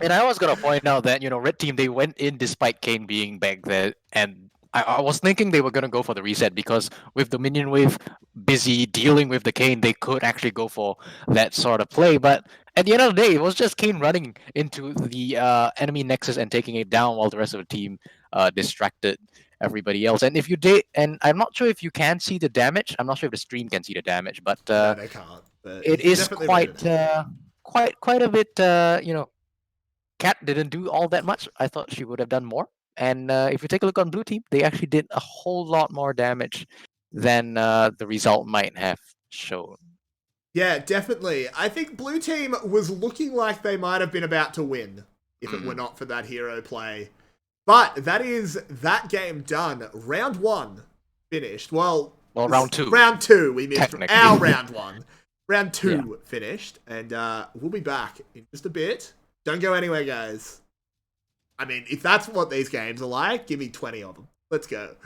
And I was gonna point out that, you know, red team, they went in despite Kayn being back there, and I was thinking they were gonna go for the reset because with the minion wave busy dealing with the Kayn, they could actually go for that sort of play. But at the end of the day, it was just Kayn running into the enemy nexus and taking it down while the rest of the team distracted everybody else. And if you did, and I'm not sure if you can see the damage. I'm not sure if the stream can see the damage, but no, they can't. But it is quite a bit. You know, Cat didn't do all that much. I thought she would have done more. And if you take a look on blue team, they actually did a whole lot more damage than the result might have shown. Yeah, definitely. I think blue team was looking like they might have been about to win if it were not for that hero play. But that is that game done. Round 1 finished. Well, round 2. Round 2. We missed our round 1. Round 2 finished. And we'll be back in just a bit. Don't go anywhere, guys. I mean, if that's what these games are like, give me 20 of them. Let's go.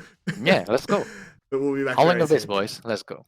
Yeah, let's go. But we'll be back. Howling Abyss, boys. Let's go.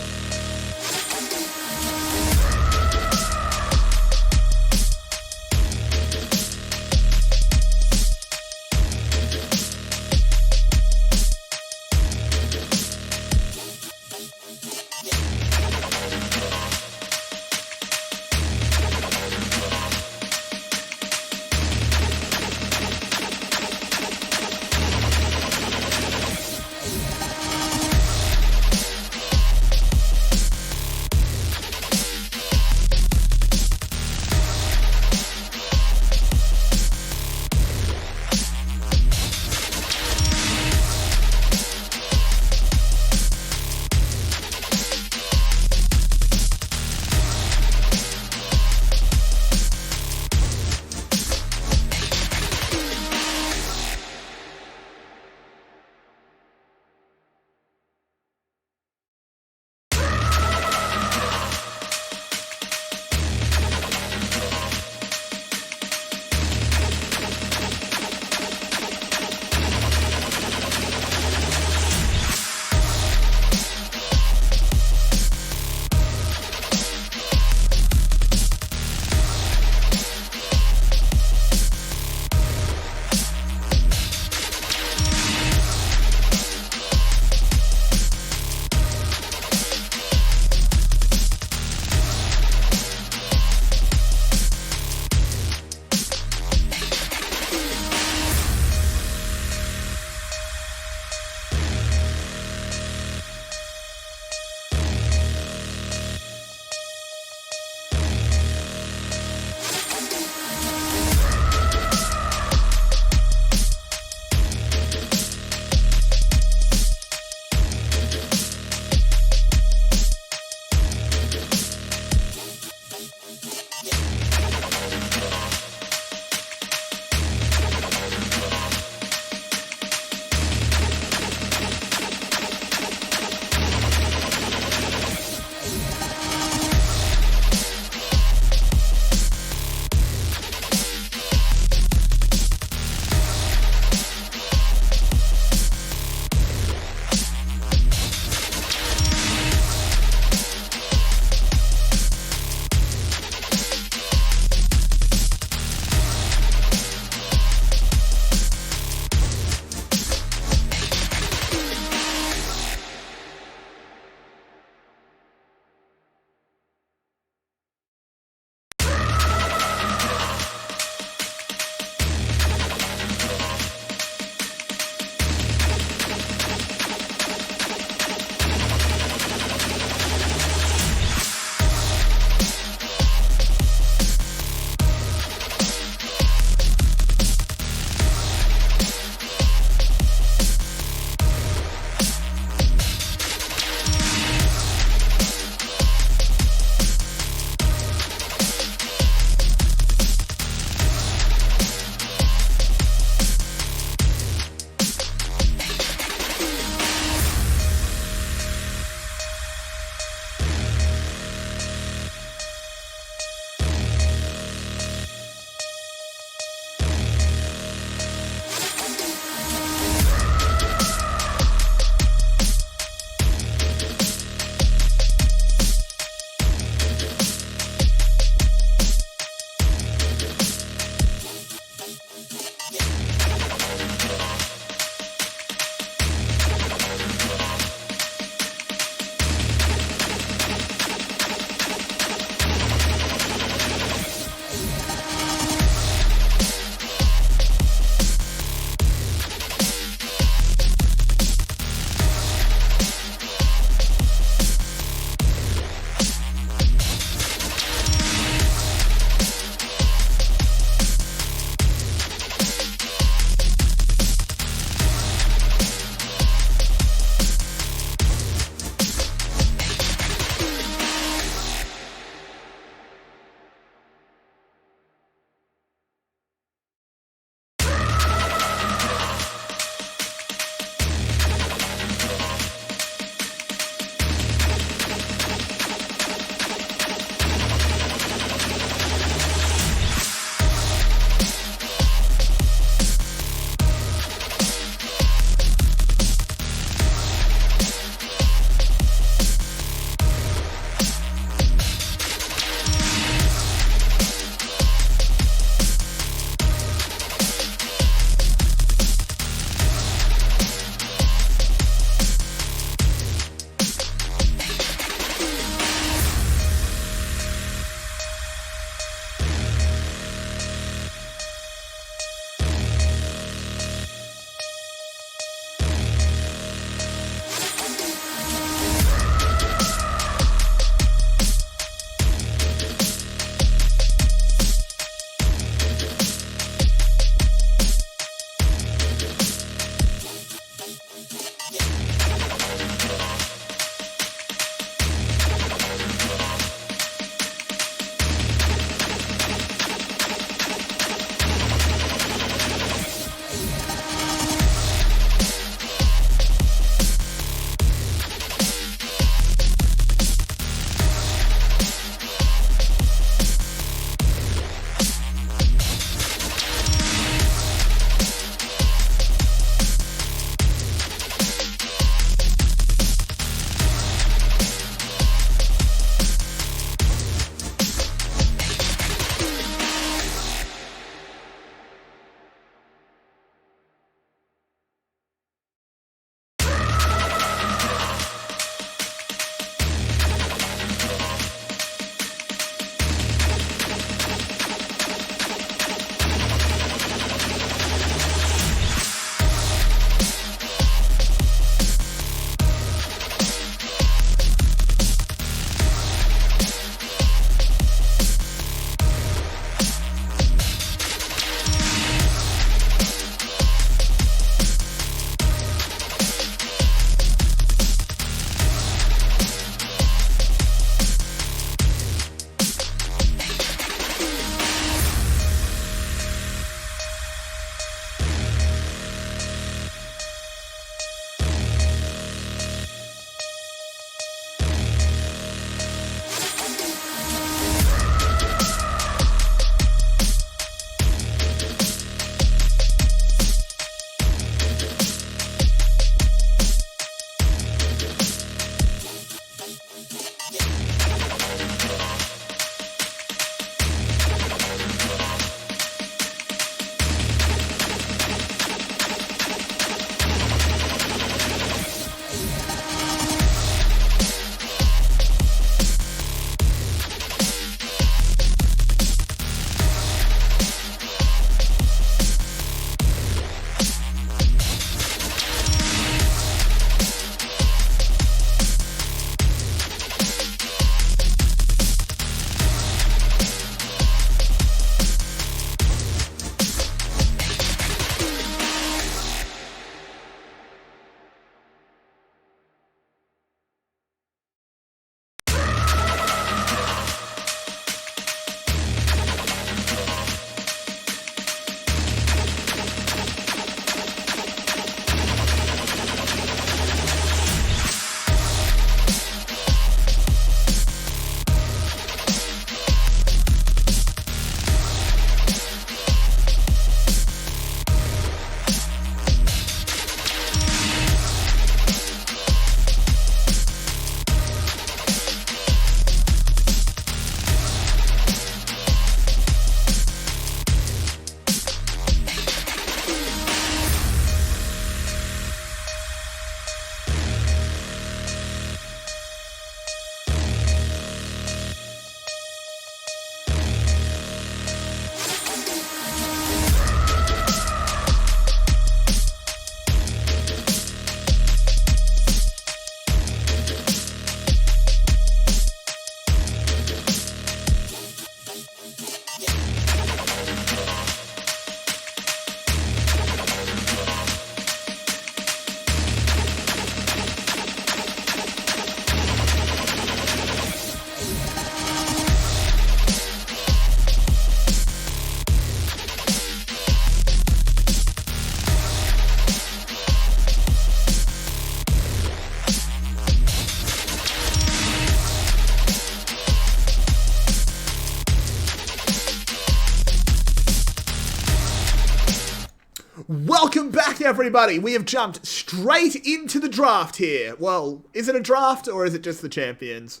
Welcome back, everybody. We have jumped straight into the draft here. Well, is it a draft or is it just the champions?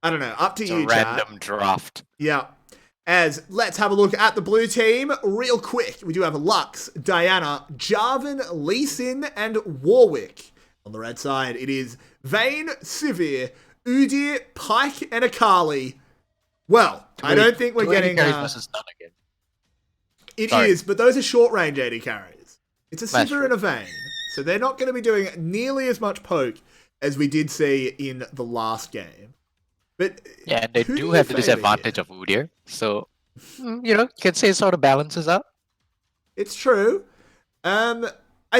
I don't know. Up to It's you, a random chat. draft. Yeah. Let's have a look at the blue team real quick. We do have Lux, Diana, Jarvan, Lee Sin, and Warwick. On the red side, it is Vayne, Sivir, Udyr, Pyke, and Akali. Well, I don't think we're getting... versus none again. It is, but those are short-range AD carries. It's a That's Sivir and a Vayne. So they're not going to be doing nearly as much poke as we did see in the last game. But yeah, and they do have the disadvantage of Udyr. So, you can say it sort of balances out. It's true. I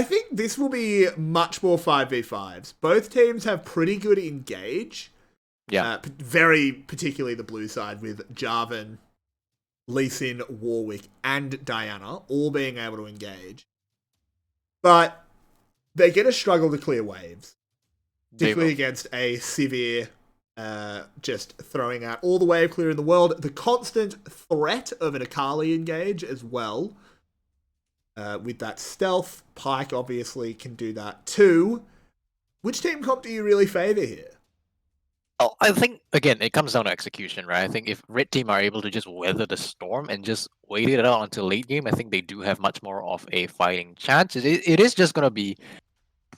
think this will be much more 5v5s. Both teams have pretty good engage. Yeah. Very particularly the blue side with Jarvan, Lee Sin, Warwick, and Diana all being able to engage. But they're going to struggle to clear waves. Particularly against a Sivir just throwing out all the wave clear in the world. The constant threat of an Akali engage as well. With that stealth, Pyke obviously can do that too. Which team comp do you really favour here? Oh, I think, again, it comes down to execution, right? I think if Red Team are able to just weather the storm and just wait it out until late game, I think they do have much more of a fighting chance. It is just going to be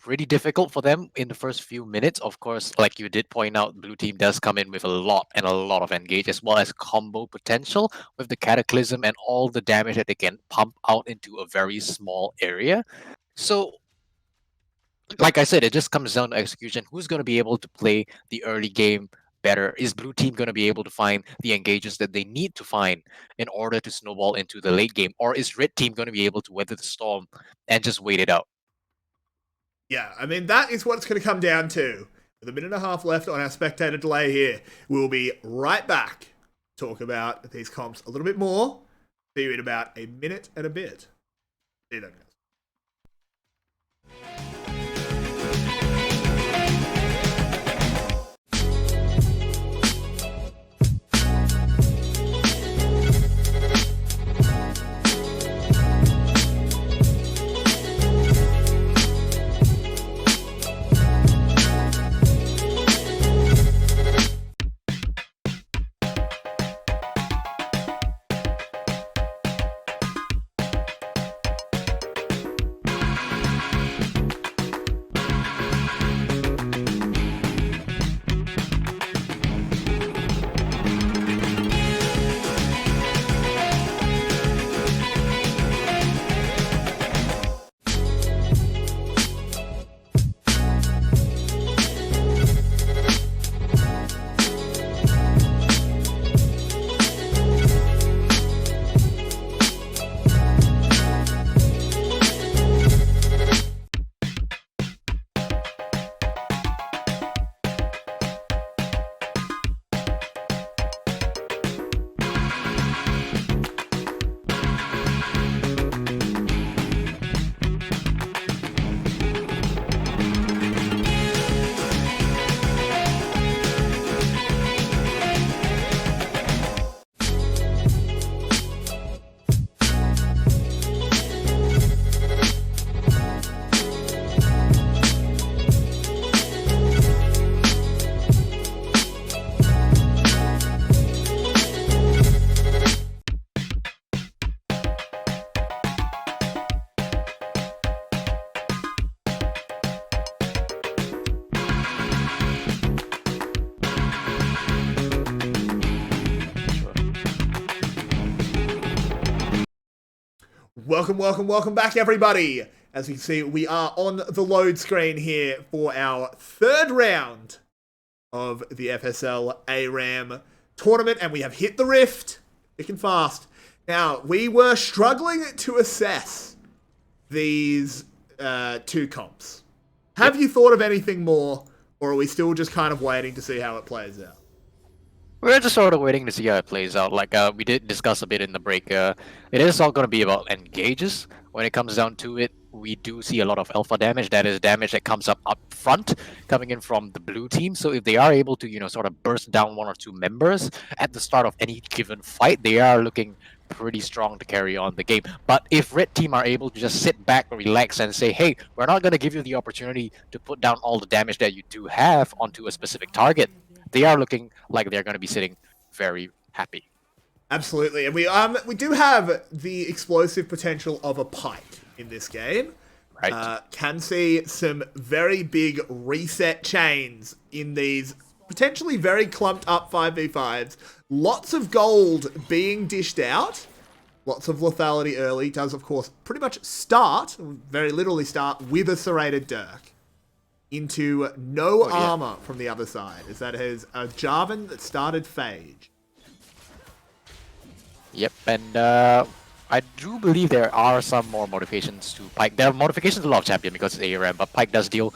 pretty difficult for them in the first few minutes. Of course, like you did point out, Blue Team does come in with a lot of engage, as well as combo potential with the Cataclysm and all the damage that they can pump out into a very small area. So, like I said, it just comes down to execution. Who's going to be able to play the early game better? Is Blue Team going to be able to find the engages that they need to find in order to snowball into the late game? Or is Red Team going to be able to weather the storm and just wait it out? Yeah, I mean, that is what it's going to come down to. With a minute and a half left on our spectator delay here, we'll be right back. Talk about these comps a little bit more. See you in about a minute and a bit. See you then, guys. Welcome back, everybody. As you can see, we are on the load screen here for our third round of the FSL ARAM tournament, and we have hit the rift, thick and fast. Now, we were struggling to assess these two comps. Have you thought of anything more, or are we still just kind of waiting to see how it plays out? We're just sort of waiting to see how it plays out. Like we did discuss a bit in the break. It is all going to be about engages. When it comes down to it, we do see a lot of alpha damage. That is damage that comes up front, coming in from the blue team. So if they are able to, sort of burst down one or two members at the start of any given fight, they are looking pretty strong to carry on the game. But if red team are able to just sit back, relax, and say, hey, we're not going to give you the opportunity to put down all the damage that you do have onto a specific target, they are looking like they're going to be sitting very happy. Absolutely, and we do have the explosive potential of a Pike in this game. Right. Can see some very big reset chains in these potentially very clumped up 5v5s. Lots of gold being dished out. Lots of lethality early. Does, of course, pretty much start, very literally start, with a serrated Dirk. Into no armor from the other side, as that has a Jarvan that started Phage. Yep, and I do believe there are some more modifications to Pyke. There are modifications to a lot of champion because it's ARAM, but Pyke does deal.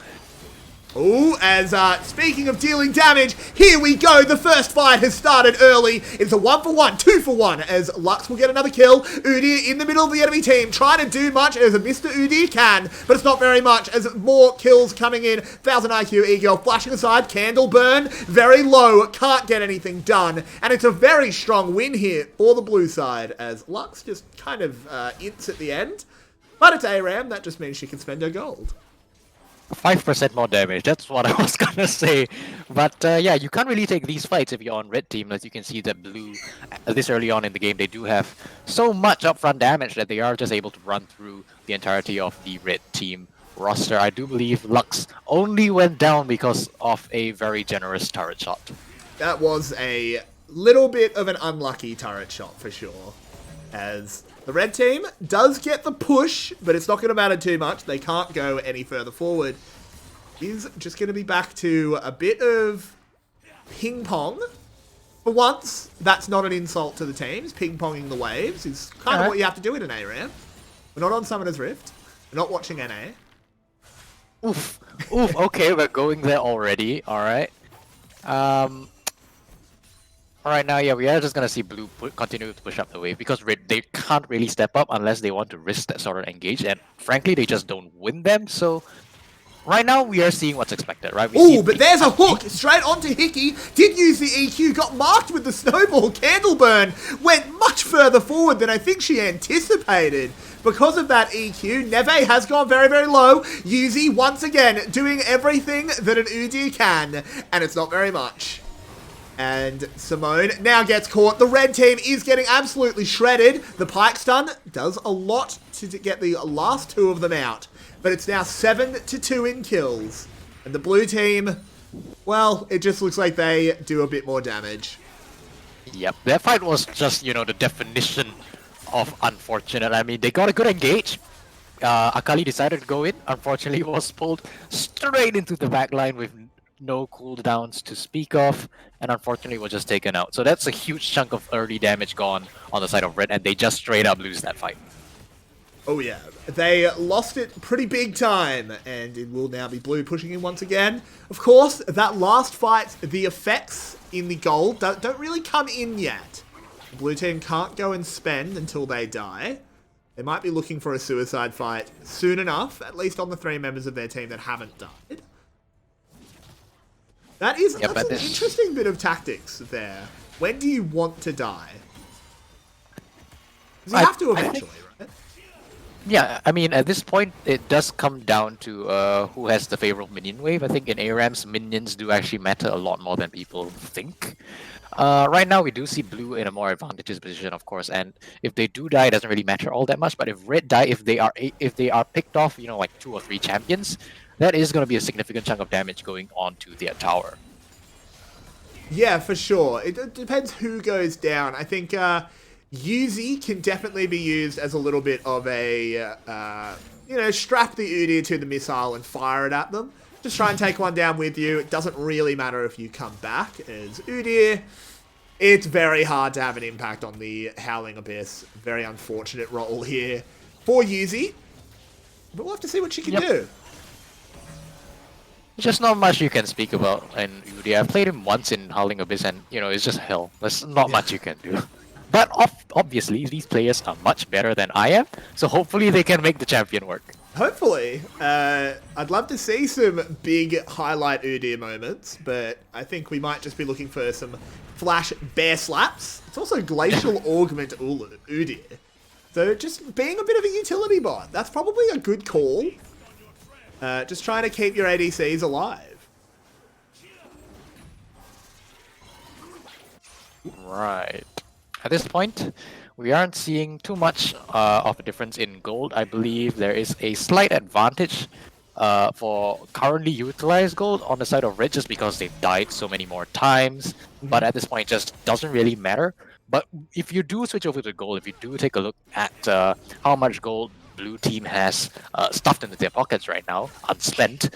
Ooh, as speaking of dealing damage, here we go. The first fight has started early. It's a 1-for-1, 2-for-1, as Lux will get another kill. Udyr in the middle of the enemy team, trying to do much as a Mr. Udyr can, but it's not very much as more kills coming in. 1000 IQ, E-Girl flashing aside, candle burn, very low, can't get anything done. And it's a very strong win here for the blue side, as Lux just kind of ints at the end. But it's ARAM, that just means she can spend her gold. 5% more damage, that's what I was gonna say. But yeah, you can't really take these fights if you're on red team. As you can see, the blue, this early on in the game, they do have so much upfront damage that they are just able to run through the entirety of the red team roster. I do believe Lux only went down because of a very generous turret shot. That was a little bit of an unlucky turret shot for sure, as the red team does get the push, but it's not going to matter too much. They can't go any further forward. Is just going to be back to a bit of ping-pong. For once, that's not an insult to the teams. Ping-ponging the waves is kind of what you have to do in an ARAM. We're not on Summoner's Rift. We're not watching NA. Oof. Oof, okay, we're going there already. Alright. Alright, now, yeah, we are just gonna see blue continue to push up the wave because red, they can't really step up unless they want to risk that sort of engage, and frankly, they just don't win them, so right now, we are seeing what's expected, right? Ooh, but there's a hook straight onto Hickey. Did use the EQ, got marked with the snowball. Candleburn went much further forward than I think she anticipated. Because of that EQ, Neve has gone very, very low. Yuzi, once again, doing everything that an Udyr can, and it's not very much. And Simone now gets caught. The red team is getting absolutely shredded. The Pyke stun does a lot to get the last two of them out. But it's now 7-2 in kills. And the blue team, well, it just looks like they do a bit more damage. Yep, that fight was just, you know, the definition of unfortunate. I mean, they got a good engage. Akali decided to go in. Unfortunately, was pulled straight into the backline with no cooldowns to speak of, and unfortunately was just taken out. So that's a huge chunk of early damage gone on the side of red, and they just straight up lose that fight. Oh yeah, they lost it pretty big time, and it will now be blue pushing in once again. Of course, that last fight, the effects in the gold don't really come in yet. The blue team can't go and spend until they die. They might be looking for a suicide fight soon enough, at least on the 3 members of their team that haven't died. That's an interesting bit of tactics there. When do you want to die? Because you have to eventually, right? Yeah, I mean, at this point, it does come down to who has the favorable minion wave. I think in ARAMs, minions do actually matter a lot more than people think. Right now, we do see blue in a more advantageous position, of course, and if they do die, it doesn't really matter all that much. But if red die, if they are picked off, you know, like 2 or 3 champions, that is going to be a significant chunk of damage going on to their tower. Yeah, for sure. It depends who goes down. I think Yuzi can definitely be used as a little bit of a, you know, strap the Udyr to the missile and fire it at them. Just try and take one down with you. It doesn't really matter if you come back as Udyr. It's very hard to have an impact on the Howling Abyss. Very unfortunate role here for Yuzi. But we'll have to see what she can do. Just not much you can speak about in Udyr. I've played him once in Howling Abyss and, you know, it's just hell. There's not much you can do. But obviously, these players are much better than I am, so hopefully they can make the champion work. Hopefully. I'd love to see some big highlight Udyr moments, but I think we might just be looking for some flash bear slaps. It's also glacial augment Udyr. So just being a bit of a utility bot. That's probably a good call. Just trying to keep your ADCs alive. Right. At this point, we aren't seeing too much of a difference in gold. I believe there is a slight advantage for currently utilized gold on the side of red just because they've died so many more times. But at this point, it just doesn't really matter. But if you do switch over to gold, if you do take a look at how much gold blue team has stuffed into their pockets right now, unspent,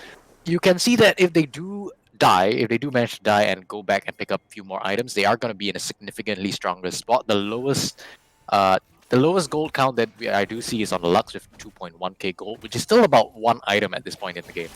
you can see that if they do die, if they do manage to die and go back and pick up a few more items, they are going to be in a significantly stronger spot. Uh, the lowest gold count that I do see is on the Lux with 2.1k gold, which is still about one item at this point in the game.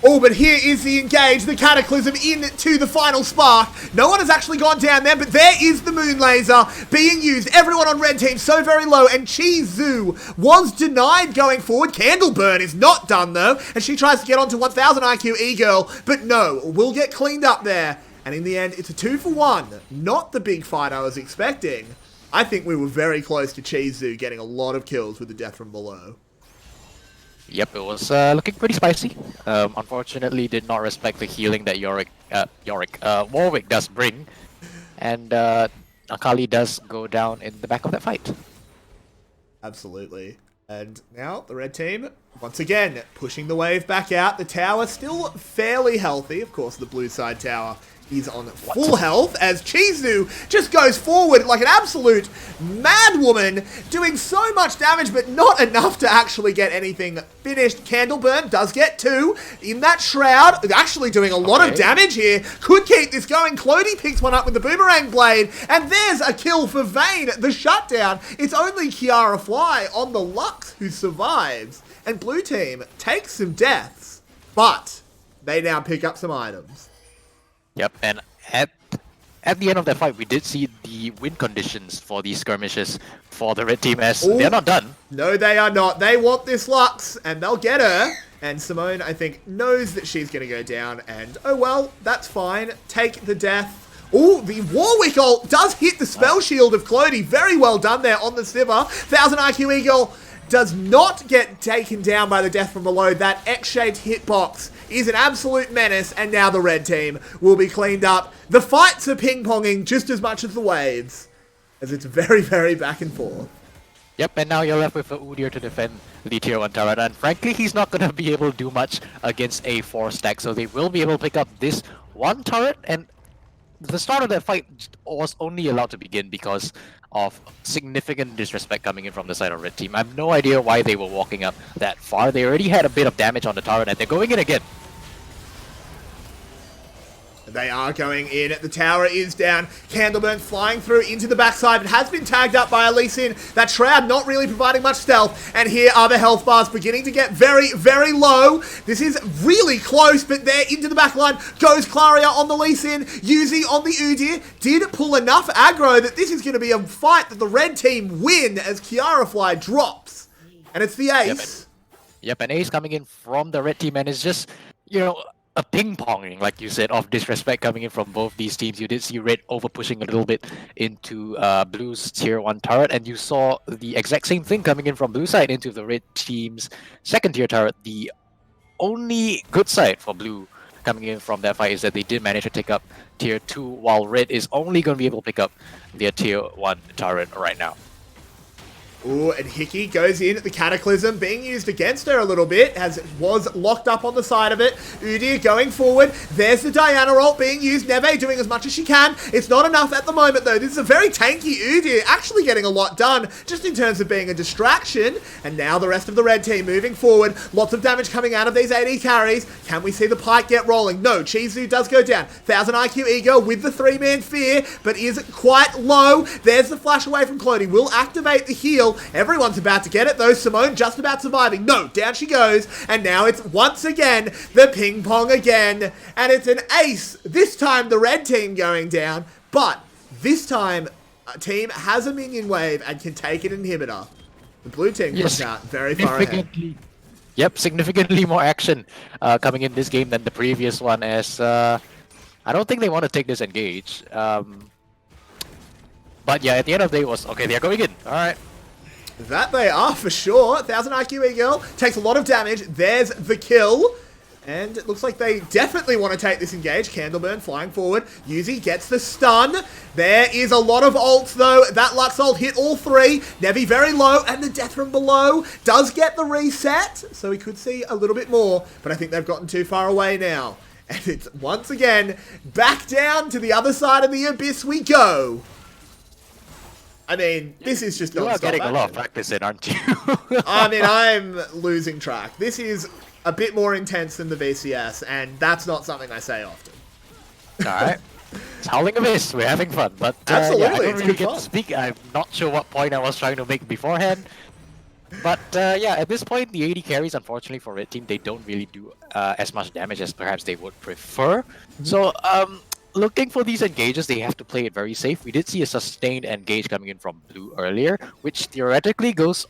Oh, but here is the engage, the Cataclysm into the final spark. No one has actually gone down there, but there is the Moon Laser being used. Everyone on red team so very low, and Chizu was denied going forward. Candleburn is not done, though, and she tries to get onto 1000 IQ E-Girl, but no, will get cleaned up there. And in the end, it's a 2-for-1. Not the big fight I was expecting. I think we were very close to Chizu getting a lot of kills with the death from below. Yep, it was looking pretty spicy. Unfortunately, did not respect the healing that Warwick does bring, and Akali does go down in the back of that fight. Absolutely. And now the red team, once again, pushing the wave back out. The tower still fairly healthy. Of course, the blue side tower is on full health as Chizu just goes forward like an absolute madwoman, doing so much damage, but not enough to actually get anything finished. Candleburn does get 2 in that shroud, actually doing a lot of damage here. Could keep this going. Clody picks one up with the boomerang blade, and there's a kill for Vayne, the shutdown. It's only Kiara Fly on the Lux who survives, and blue team takes some deaths, but they now pick up some items. Yep, and at the end of that fight, we did see the win conditions for these skirmishes for the red team as they're not done. No, they are not. They want this Lux, and they'll get her. And Simone, I think, knows that she's going to go down, and oh well, that's fine. Take the death. Oh, the Warwick ult does hit the spell shield of Clody. Very well done there on the Sivir. 1000 IQ Eagle does not get taken down by the death from below. That X-shaped hitbox is an absolute menace, and now the red team will be cleaned up. The fights are ping-ponging just as much as the waves, as it's very, very back and forth. Yep, and now you're left with Udyr to defend the tier 1 turret, and frankly, he's not going to be able to do much against a 4 stack, so they will be able to pick up this one turret, and the start of that fight was only allowed to begin because of significant disrespect coming in from the side of red team. I have no idea why they were walking up that far. They already had a bit of damage on the turret, and they're going in again. They are going in. The tower is down. Candleburn flying through into the backside, but has been tagged up by a Lee Sin. That shroud not really providing much stealth. And here are the health bars beginning to get very, very low. This is really close, but there into the back line goes Claria on the Lee Sin. Yuzi on the Udyr. Did pull enough aggro that this is going to be a fight that the red team win as Kiara Fly drops. And it's the ace. Yep, an ace coming in from the red team, and it's just, you know, a ping-ponging, like you said, of disrespect coming in from both these teams. You did see red over-pushing a little bit into blue's tier 1 turret, and you saw the exact same thing coming in from blue side into the red team's second tier turret. The only good side for blue coming in from that fight is that they did manage to take up tier 2, while red is only going to be able to pick up their tier 1 turret right now. Ooh, and Hickey goes in. The Cataclysm being used against her a little bit, as it was locked up on the side of it. Udyr going forward. There's the Diana ult being used. Neve doing as much as she can. It's not enough at the moment, though. This is a very tanky Udyr, actually getting a lot done, just in terms of being a distraction. And now the rest of the red team moving forward. Lots of damage coming out of these AD carries. Can we see the Pike get rolling? No, Chizu does go down. 1000 IQ Ego with the 3-man fear, but is quite low. There's the flash away from Clody. Will activate the heal. Everyone's about to get it, though. Simone just about surviving. No, down she goes. And now it's once again the ping pong again. And it's an ace. This time the red team going down. But this time a team has a minion wave and can take an inhibitor. The blue team comes out very far ahead. Yep, significantly more action coming in this game than the previous one, as I don't think they want to take this engage. But yeah, at the end of the day, it was okay. They're going in. All right. That they are for sure. 1000 IQ E-Girl takes a lot of damage. There's the kill. And it looks like they definitely want to take this engage. Candleburn flying forward. Yuzi gets the stun. There is a lot of ults though. That Lux ult hit all three. Nevi very low. And the death from below does get the reset. So we could see a little bit more. But I think they've gotten too far away now. And it's once again back down to the other side of the abyss we go. I mean, this is just You are getting action. a lot of practice in, aren't you? I mean, I'm losing track. This is a bit more intense than the VCS, and that's not something I say often. Alright. It's Howling Abyss, we're having fun, but Absolutely, yeah, I don't it's really good get fun. to speak. I'm not sure what point I was trying to make beforehand. But yeah, at this point, the AD carries, unfortunately for Red Team, they don't really do as much damage as perhaps they would prefer. So, looking for these engages, they have to play it very safe. We did see a sustained engage coming in from Blue earlier, which theoretically goes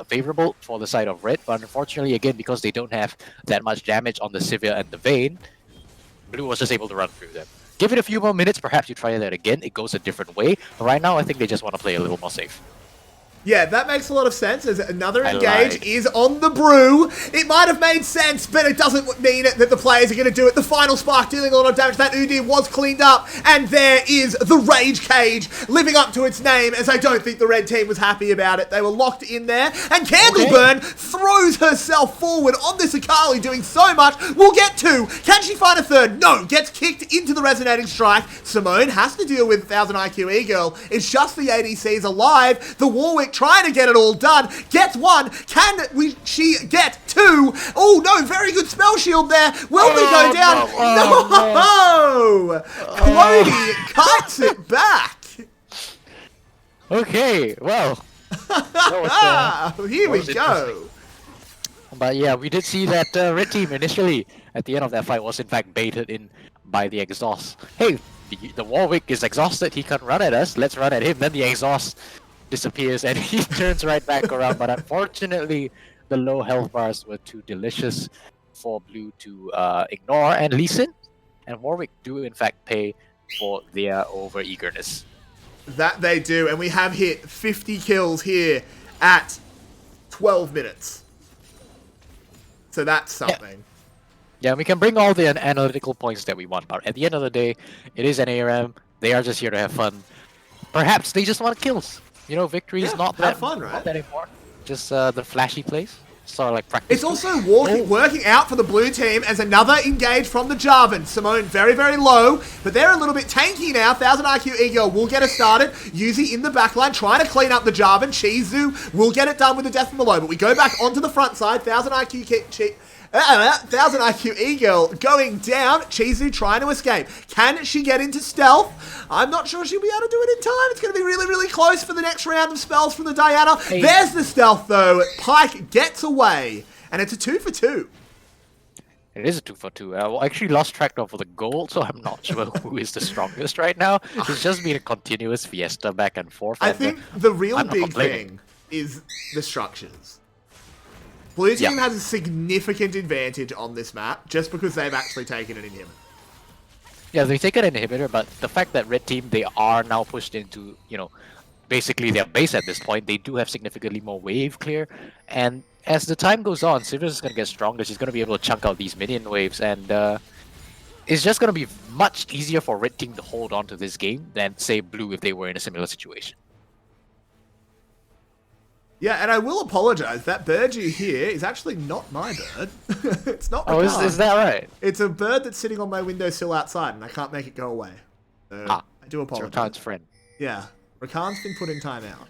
favorable for the side of Red, but unfortunately, again, because they don't have that much damage on the Sivir and the Vayne, Blue was just able to run through them. Give it a few more minutes, perhaps you try that again, it goes a different way, but right now I think they just want to play a little more safe. Yeah, that makes a lot of sense, as another I engage lied. is on the brew. It might have made sense, but it doesn't mean that the players are going to do it. The final spark dealing a lot of damage. That Udyr was cleaned up, and there is the Rage Cage, living up to its name, as I don't think the red team was happy about it. They were locked in there, and Candleburn throws herself forward on this Akali, doing so much. We'll get two. Can she find a third? No. Gets kicked into the Resonating Strike. Simone has to deal with 1000 IQ E-Girl. It's just the ADCs alive. The Warwick trying to get it all done. Gets one. Can she get two? Oh, no. Very good spell shield there. Will we go down? No. Clody kites it back. Okay, well. Here we was go. But yeah, we did see that Red Team initially, at the end of that fight, was in fact baited in by the exhaust. Hey, the Warwick is exhausted, he can't run at us, let's run at him. Then the exhaust disappears and he turns right back around. But unfortunately, the low health bars were too delicious for Blue to ignore and listen. And Warwick do in fact pay for their over-eagerness. That they do, and we have hit 50 kills here at 12 minutes. So that's something. Yeah, we can bring all the analytical points that we want, but at the end of the day, it is an ARM. They are just here to have fun. Perhaps they just want kills. You know, victory is not that fun, right? Not that important. Just the flashy plays. Sort of like practice. It's also working out for the blue team as another engage from the Jarvan. Simone very, very low, but they're a little bit tanky now. 1000 IQ E-Girl will get us started. Yuzi in the backline trying to clean up the Jarvan. Chizu will get it done with the death from below, but we go back onto the front side. 1000 IQ E-Girl going down. Chizu trying to escape. Can she get into stealth? I'm not sure she'll be able to do it in time. It's going to be really, really close for the next round of spells from the Diana. Hey. There's the stealth, though. Pike gets away, and it's a 2 for 2. It is a 2 for 2. I actually lost track of the goal, so I'm not sure who is the strongest right now. It's just been a continuous fiesta back and forth. I and, think the real I'm not big complaining. thing is the structures. Blue team Yeah. has a significant advantage on this map just because they've actually taken an inhibitor. Yeah, they take an inhibitor, but the fact that Red Team, they are now pushed into, you know, basically their base at this point, they do have significantly more wave clear. And as the time goes on, Sivir is going to get stronger. She's going to be able to chunk out these minion waves. And it's just going to be much easier for Red Team to hold on to this game than, say, Blue if they were in a similar situation. Yeah, and I will apologize. That bird you hear is actually not my bird. It's not Oh, Rakan. is that right? It's a bird that's sitting on my windowsill outside, and I can't make it go away. So I do It's apologize. Rakan's friend. Yeah, Rakan's been put in timeout.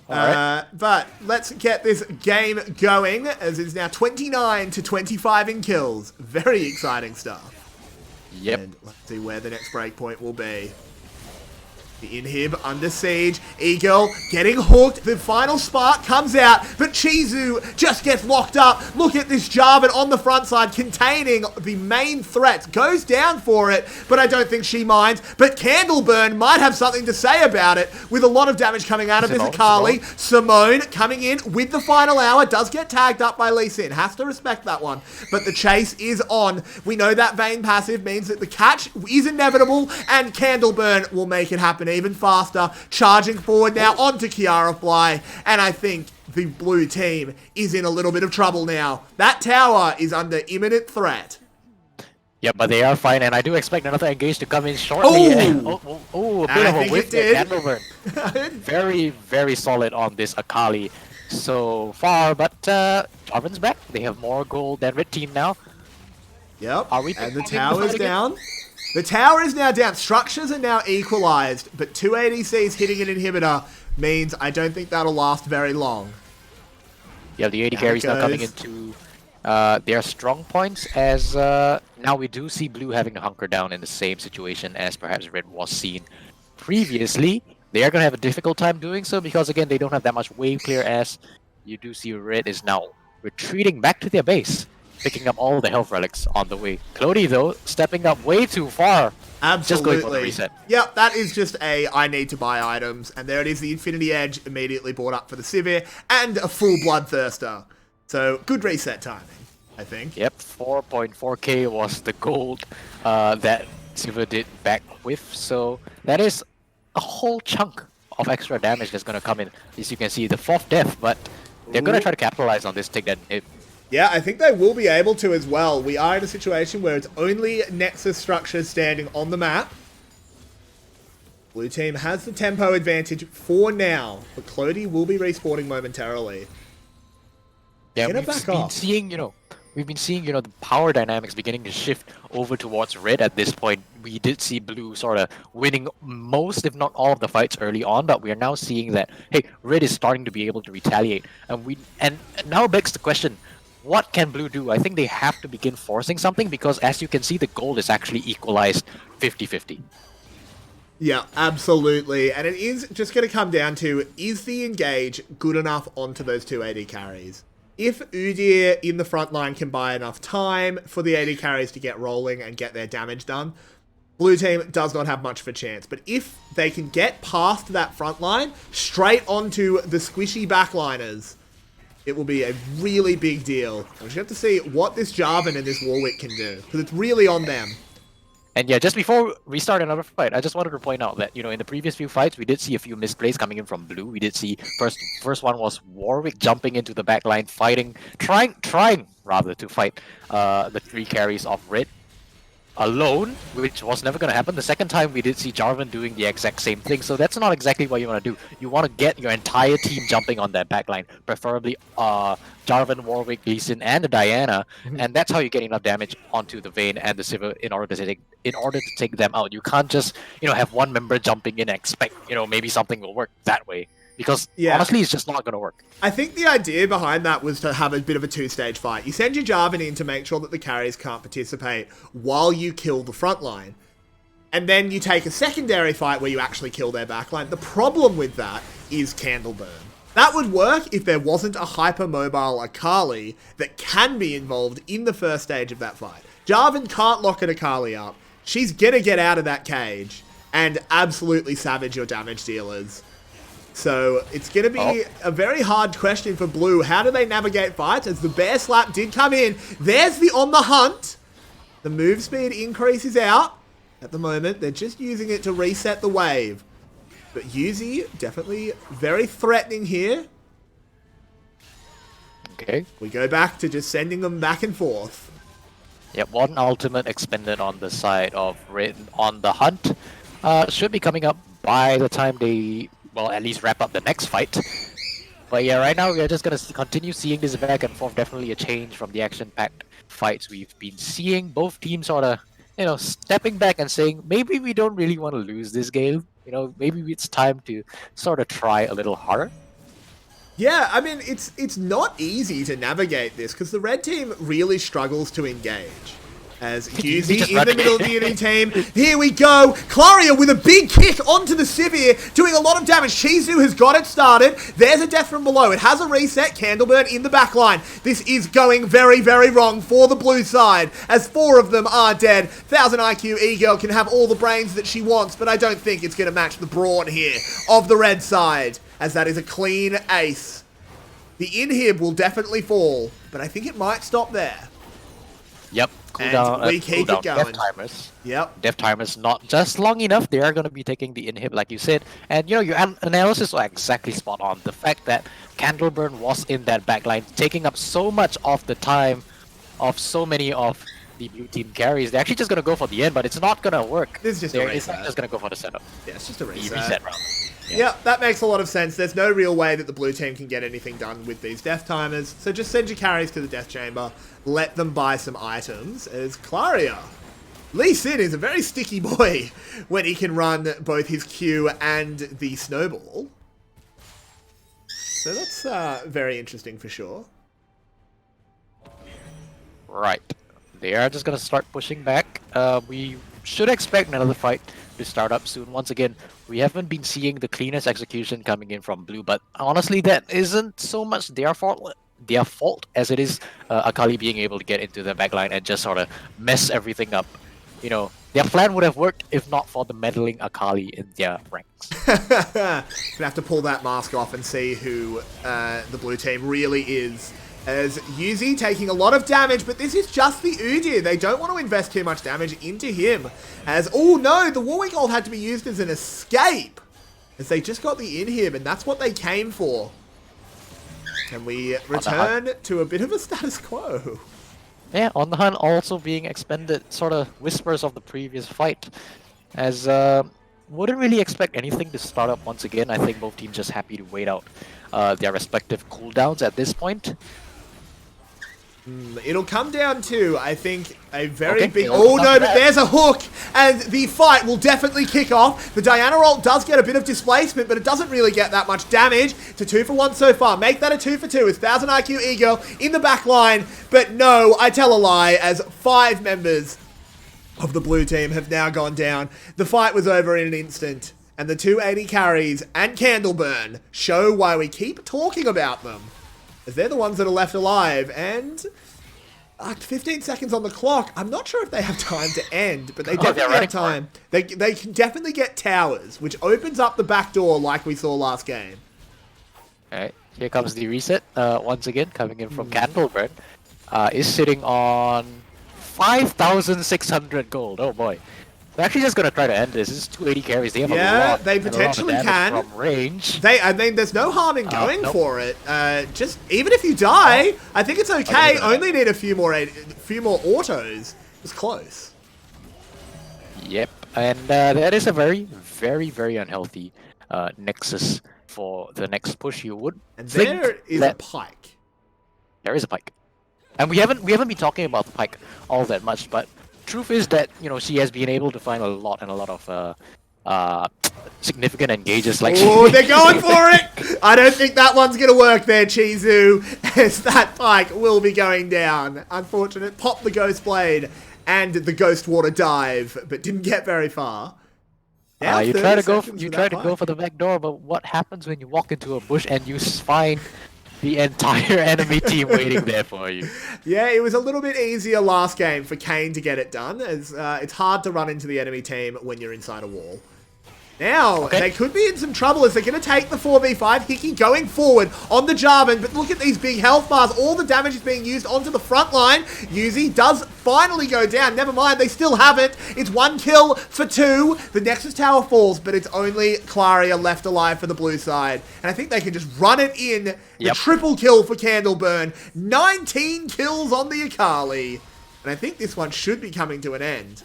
Alright. But let's get this game going, as it's now 29 to 25 in kills. Very exciting stuff. Yep. And let's see where the next breakpoint will be. The inhib under siege. Eagle getting hooked. The final spark comes out, but Chizu just gets locked up. Look at this Jarvan on the front side containing the main threat. Goes down for it, but I don't think she minds. But Candleburn might have something to say about it with a lot of damage coming out of this Akali. Simone coming in with the final hour. Does get tagged up by Lee Sin. Has to respect that one. But the chase is on. We know that Vayne passive means that the catch is inevitable, and Candleburn will make it happen even faster. Charging forward now onto Kiara Fly, and I think the blue team is in a little bit of trouble now. That tower is under imminent threat. Yeah, but they are fine, and I do expect another engage to come in shortly. A bit of a whiff there, Candleburn. Very, very solid on this Akali so far, but Jarvan's back. They have more gold than red team now. Yep, and the tower's down. The tower is now down. Structures are now equalized, but 2 ADCs hitting an inhibitor means I don't think that'll last very long. Yeah, the AD carries now coming into their strong points, as now we do see blue having to hunker down in the same situation as perhaps red was seen previously. They are going to have a difficult time doing so because, again, they don't have that much wave clear, as you do see red is now retreating back to their base, picking up all the health relics on the way. Clody, though, stepping up way too far. Absolutely. Just going for the reset. Yep, that is just a I need to buy items. And there it is, the Infinity Edge immediately bought up for the Sivir, and a full Bloodthirster. So, good reset timing, I think. Yep, 4.4k was the gold that Sivir did back with. So, that is a whole chunk of extra damage that's going to come in. As you can see, the 4th death, but they're going to try to capitalize on this, take that hit. Yeah, I think they will be able to as well. We are in a situation where it's only Nexus structures standing on the map. Blue team has the tempo advantage for now, but Clody will be respawning momentarily. Yeah, we've been seeing, the power dynamics beginning to shift over towards red at this point. We did see blue sort of winning most, if not all, of the fights early on, but we are now seeing that, hey, red is starting to be able to retaliate. And now begs the question, what can blue do? I think they have to begin forcing something, because as you can see, the gold is actually equalized 50-50. Yeah, absolutely. And it is just going to come down to, is the engage good enough onto those 2 AD carries? If Udyr in the front line can buy enough time for the AD carries to get rolling and get their damage done, blue team does not have much of a chance. But if they can get past that front line, straight onto the squishy backliners, it will be a really big deal. We just have to see what this Jarvan and this Warwick can do, because it's really on them. And yeah, just before we start another fight, I just wanted to point out that, in the previous few fights, we did see a few misplays coming in from blue. We did see first one was Warwick jumping into the backline, trying rather to fight the 3 carries of red alone, which was never going to happen. The second time, we did see Jarvan doing the exact same thing, so that's not exactly what you want to do. You want to get your entire team jumping on that backline, preferably Jarvan, Warwick, Lee Sin, and the Diana, and that's how you get enough damage onto the Vayne and the Sivir in order to take them out. You can't just have one member jumping in and expect maybe something will work that way. Because, honestly, it's just not going to work. I think the idea behind that was to have a bit of a 2-stage fight. You send your Jarvan in to make sure that the carries can't participate while you kill the front line. And then you take a secondary fight where you actually kill their backline. The problem with that is Candleburn. That would work if there wasn't a hypermobile Akali that can be involved in the first stage of that fight. Jarvan can't lock an Akali up. She's gonna get out of that cage and absolutely savage your damage dealers. So it's going to be a very hard question for blue. How do they navigate fights? As the bear slap did come in. There's the on the hunt. The move speed increase is out. At the moment, they're just using it to reset the wave. But Yuzi, definitely very threatening here. Okay. We go back to just sending them back and forth. Yep, one ultimate expended on the side of red on the hunt. Should be coming up by the time they... well, at least wrap up the next fight. But yeah, right now we are just going to continue seeing this back and forth. Definitely a change from the action-packed fights we've been seeing. Both teams sort of, stepping back and saying, maybe we don't really want to lose this game. Maybe it's time to sort of try a little harder. Yeah, I mean, it's not easy to navigate this because the red team really struggles to engage. As Yuzi just Yuzi in the running middle of the enemy team. Here we go. Claria with a big kick onto the Sivir, doing a lot of damage. Shizu has got it started. There's a death from below. It has a reset. Candleburn in the back line. This is going very, very wrong for the blue side, as 4 of them are dead. 1000 IQ E-Girl can have all the brains that she wants, but I don't think it's going to match the brawn here of the red side, as that is a clean ace. The inhib will definitely fall, but I think it might stop there. Yep. And we keep it going. Death timers. Yep. Death timers not just long enough. They are going to be taking the inhib, like you said. And you know, your analysis was exactly spot on. The fact that Candleburn was in that backline, taking up so much of the time of so many of the blue team carries. They're actually just going to go for the end, but it's not going to work. This is just a reset. It's not just going to go for the setup. Yeah, it's just a reset. The reset round. Yeah, that makes a lot of sense. There's no real way that the blue team can get anything done with these death timers. So just send your carries to the death chamber. Let them buy some items. As Claria, Lee Sin is a very sticky boy when he can run both his Q and the snowball. So that's very interesting for sure. Right. They are just going to start pushing back. We should expect another fight to start up soon. Once again, we haven't been seeing the cleanest execution coming in from blue, but honestly, that isn't so much their fault as it is Akali being able to get into the backline and just sort of mess everything up. You know, their plan would have worked if not for the meddling Akali in their ranks. Gonna have to pull that mask off and see who the blue team really is. As Yuzi taking a lot of damage, but this is just the Udyr. They don't want to invest too much damage into him. As, oh no, the Warwick ult had to be used as an escape. As they just got the inhib, and that's what they came for. And we return to a bit of a status quo. Yeah, on the hunt also being expended, sort of whispers of the previous fight. As, wouldn't really expect anything to start up once again. I think both teams just happy to wait out their respective cooldowns at this point. It'll come down to, I think, a very big... Oh no, but there's a hook! And the fight will definitely kick off. The Diana ult does get a bit of displacement, but it doesn't really get that much damage. It's a 2 for 1 so far. Make that a 2 for 2. It's 1000 IQ E-Girl in the back line. But no, I tell a lie, as 5 members of the blue team have now gone down. The fight was over in an instant. And the 280 carries and Candleburn show why we keep talking about them, as they're the ones that are left alive. And 15 seconds on the clock. I'm not sure if they have time to end, but they definitely have time. They can definitely get towers, which opens up the back door like we saw last game. Alright, here comes the reset. Once again, coming in from Candleburn. Is sitting on 5,600 gold. Oh boy. They're actually just gonna try to end this. This is 280 carries. They have a lot. They potentially can. From range. I mean, there's no harm in going for it. Just even if you die, I think it's okay. Only need a few more autos. It's close. Yep, and that is a very, very, very unhealthy nexus for the next push. You would. And there is a pike. There is a pike, and we haven't been talking about the pike all that much, but. Truth is that, you know, she has been able to find a lot of significant engages. Like, oh, they're going for it! I don't think that one's gonna work there, Chizu, as that pike will be going down. Unfortunate. Pop the Ghost Blade and the Ghost Water Dive, but didn't get very far. You try to go for the back door, but what happens when you walk into a bush and you find the entire enemy team waiting there for you? Yeah, it was a little bit easier last game for Kane to get it done, as it's hard to run into the enemy team when you're inside a wall. Now, they could be in some trouble as they're going to take the 4v5. Hickey going forward on the Jarvan, but look at these big health bars. All the damage is being used onto the front line. Yuzi does finally go down. Never mind, they still have it. It's 1 kill for 2. The Nexus Tower falls, but it's only Claria left alive for the blue side. And I think they can just run it in. The triple kill for Candleburn. 19 kills on the Akali. And I think this one should be coming to an end.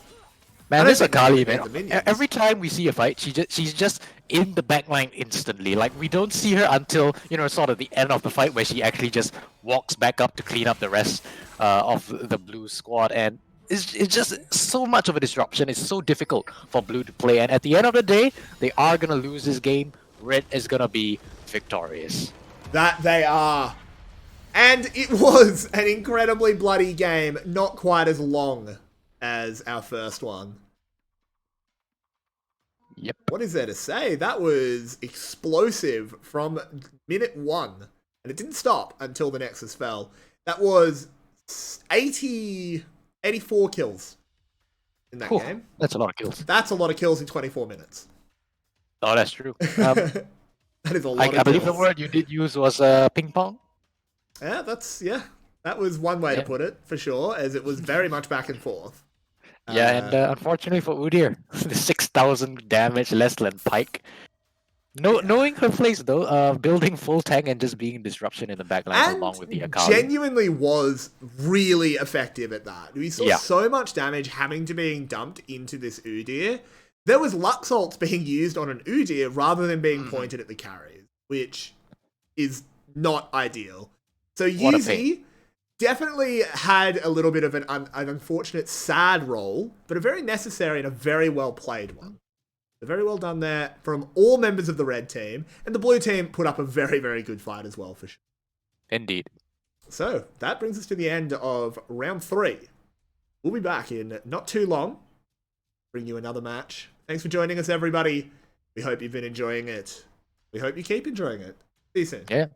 Man, this Akali, man. Every time we see a fight, she's just in the backline instantly. Like, we don't see her until, you know, sort of the end of the fight where she actually just walks back up to clean up the rest of the blue squad. And it's just so much of a disruption. It's so difficult for blue to play. And at the end of the day, they are going to lose this game. Red is going to be victorious. That they are. And it was an incredibly bloody game. Not quite as long as our first one. Yep. What is there to say? That was explosive from minute 1. And it didn't stop until the Nexus fell. That was 84 kills in that game. That's a lot of kills. That's a lot of kills in 24 minutes. Oh, that's true. That is a lot of kills. I believe the word you did use was ping pong. Yeah, that was one way to put it, for sure, as it was very much back and forth. Yeah, and unfortunately for Udyr, the 6,000 damage less than Pyke. Knowing her place though, building full tank and just being disruption in the backline along with the Akali. Genuinely was really effective at that. We saw so much damage having to being dumped into this Udyr. There was Lux ults being used on an Udyr rather than being pointed at the carries, which is not ideal. So Yeezy definitely had a little bit of an unfortunate, sad role, but a very necessary and a very well played one. Very well done there from all members of the red team. And the blue team put up a very, very good fight as well, for sure. Indeed. So, that brings us to the end of round 3. We'll be back in not too long. Bring you another match. Thanks for joining us, everybody. We hope you've been enjoying it. We hope you keep enjoying it. See you soon. Yeah.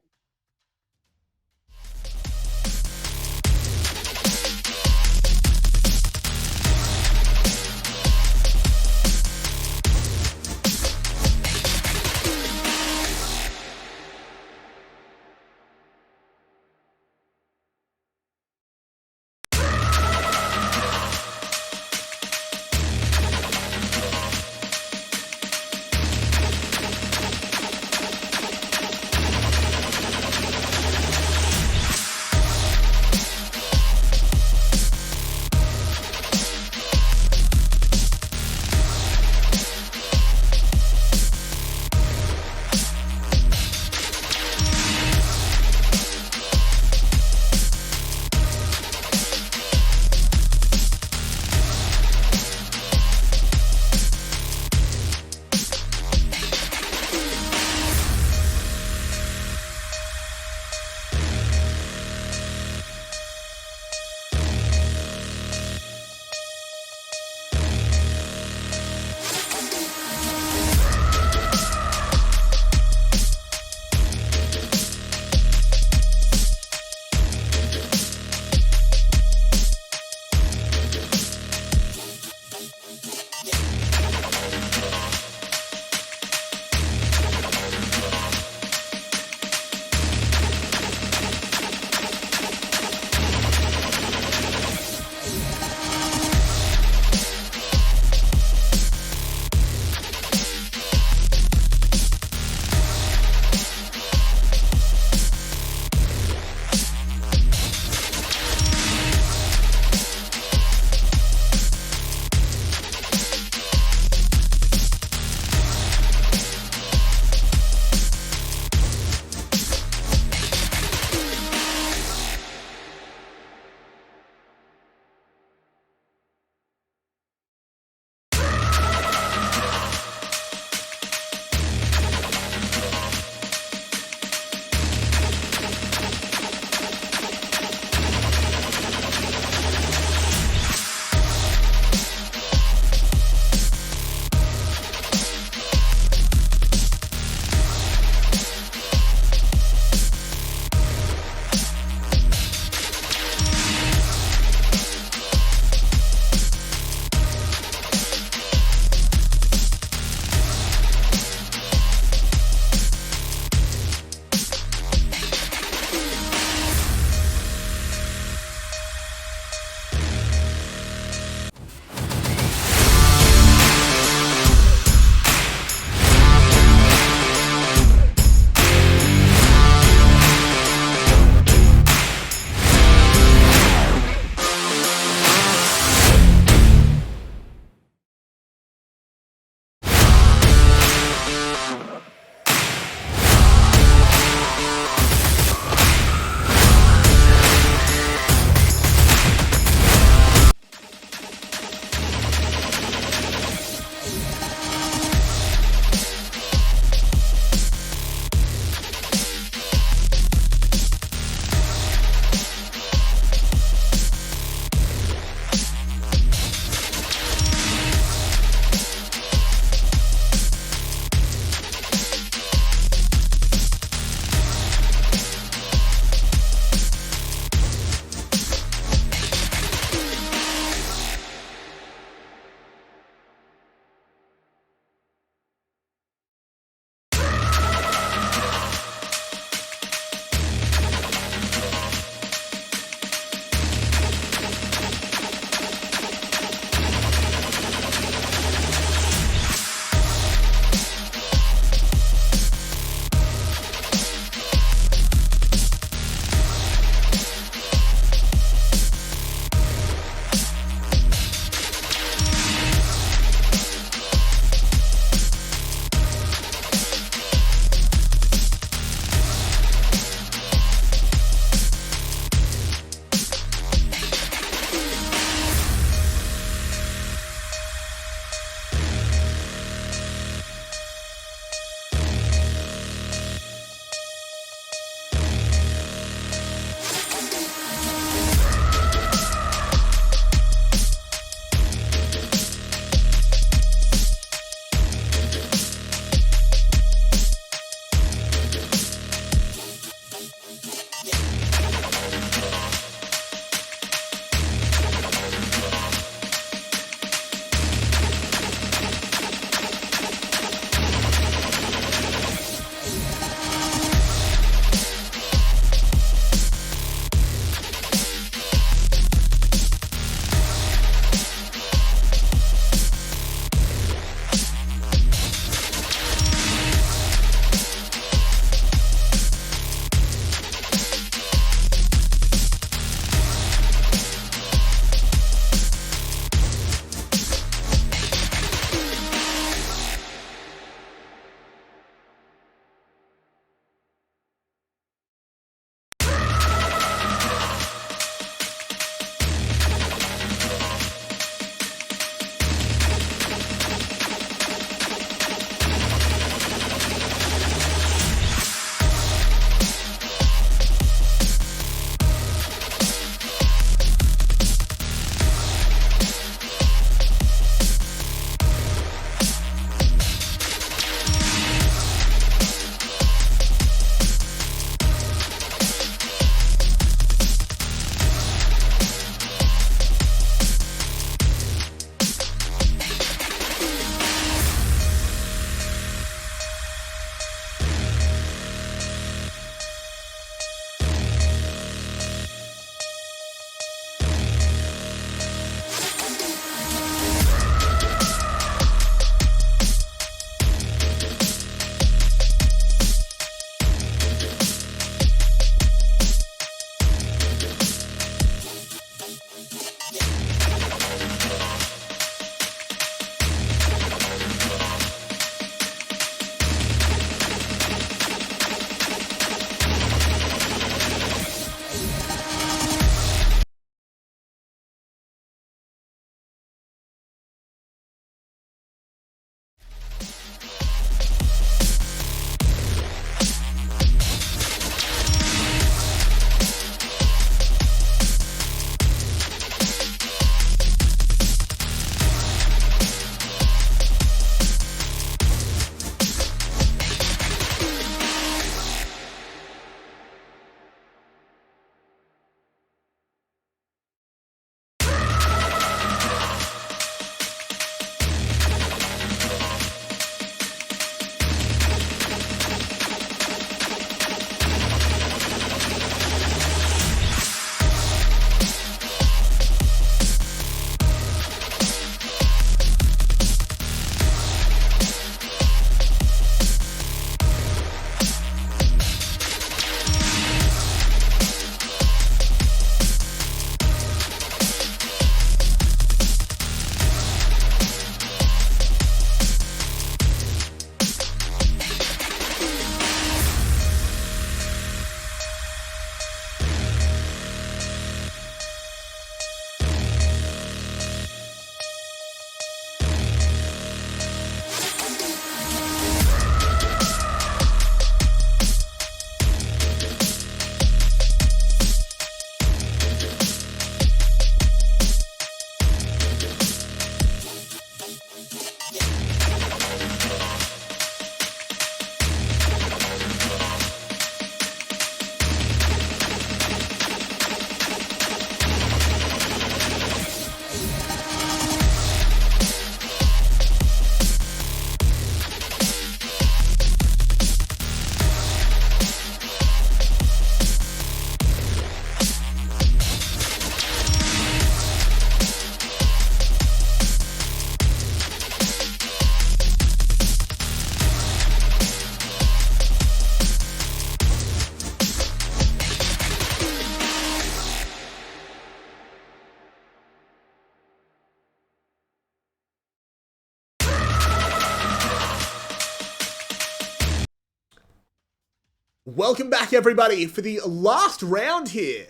welcome back everybody for the last round here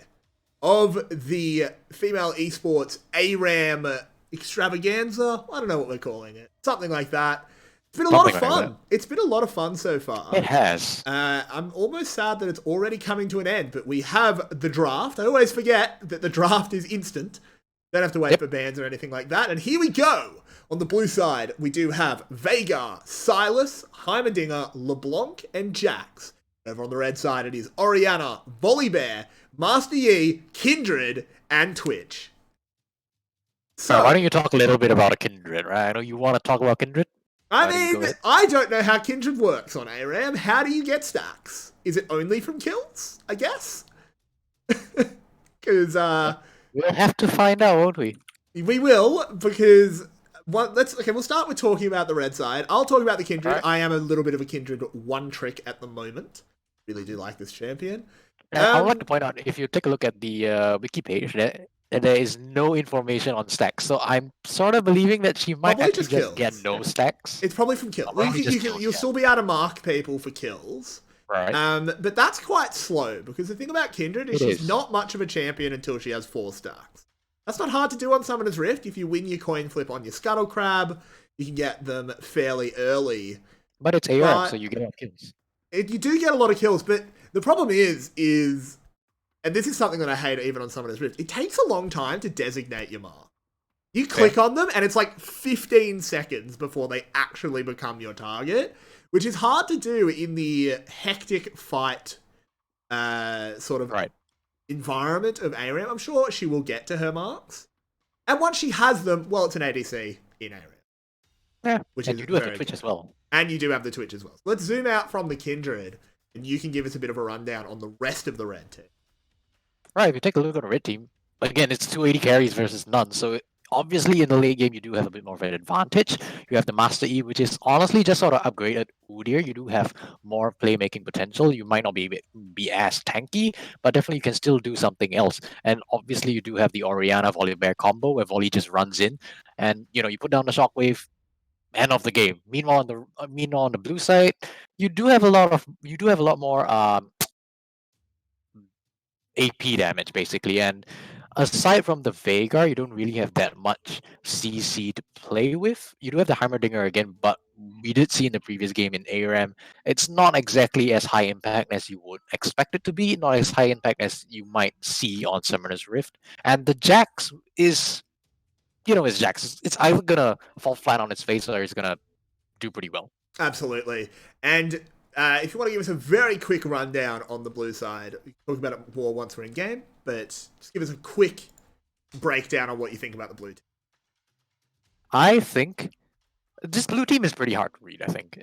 of the female esports ARAM extravaganza. I don't know what we're calling it. Something like that. It's been a lot of fun. It's been a lot of fun so far. It has. I'm almost sad that it's already coming to an end, but we have the draft. I always forget that the draft is instant. Don't have to wait for bans or anything like that. And here we go. On the blue side, we do have Veigar, Silas, Heimerdinger, LeBlanc, and Jax. Over on the red side, it is Orianna, Volibear, Master Yi, Kindred, and Twitch. So, why don't you talk a little bit about a Kindred, right? I know you want to talk about Kindred. I mean, I don't know how Kindred works on ARAM. How do you get stacks? Is it only from kills, I guess? Because, we'll have to find out, won't we? We will, because... we'll start with talking about the red side. I'll talk about the Kindred. Right. I am a little bit of a Kindred one trick at the moment. Really do like this champion. I would like to point out, if you take a look at the wiki page, there is no information on stacks. So I'm sort of believing that she might actually just get no stacks. It's probably from kills. You'll still be able to mark people for kills. Right. But that's quite slow, because the thing about Kindred is she's not much of a champion until she has 4 stacks. That's not hard to do on Summoner's Rift. If you win your coin flip on your Scuttle Crab, you can get them fairly early. But it's ARAM, so you get a lot of kills. You do get a lot of kills, but the problem is, and this is something that I hate even on Summoner's Rift, it takes a long time to designate your mark. You click on them, and it's like 15 seconds before they actually become your target, which is hard to do in the hectic fight sort of environment of ARAM. I'm sure she will get to her marks. And once she has them, well, it's an ADC in ARAM. Yeah, and you do have the Twitch as well. And you do have the Twitch as well. So let's zoom out from the Kindred, and you can give us a bit of a rundown on the rest of the red team. Right, if you take a look at the red team, again, it's 280 carries versus none, so obviously in the late game you do have a bit more of an advantage. You have the Master E, which is honestly just sort of upgraded Udyr. You do have more playmaking potential. You might not be as tanky, but definitely you can still do something else. And obviously you do have the Orianna Volibear combo, where Volley just runs in, and you put down the shockwave, end of the game. Meanwhile on the blue side, you do have a lot more AP damage basically, and aside from the Veigar, you don't really have that much CC to play with. You do have the Heimerdinger again, but we did see in the previous game in ARAM, it's not exactly as high impact as you would expect it to be, not as high impact as you might see on Summoner's Rift. And the Jax is, it's Jax. It's either gonna fall flat on its face or it's gonna do pretty well. Absolutely. And if you want to give us a very quick rundown on the blue side, we can talk about it more once we're in game, but just give us a quick breakdown on what you think about the blue team. I think this blue team is pretty hard to read, I think.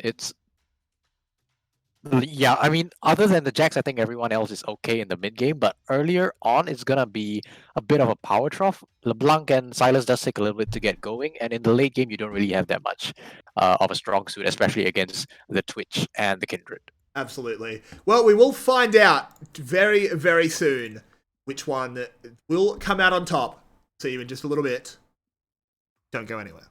I mean, other than the Jax, I think everyone else is okay in the mid game, but earlier on, it's going to be a bit of a power trough. LeBlanc and Silas does take a little bit to get going, and in the late game, you don't really have that much of a strong suit, especially against the Twitch and the Kindred. Absolutely. Well, we will find out very, very soon which one will come out on top. See you in just a little bit. Don't go anywhere.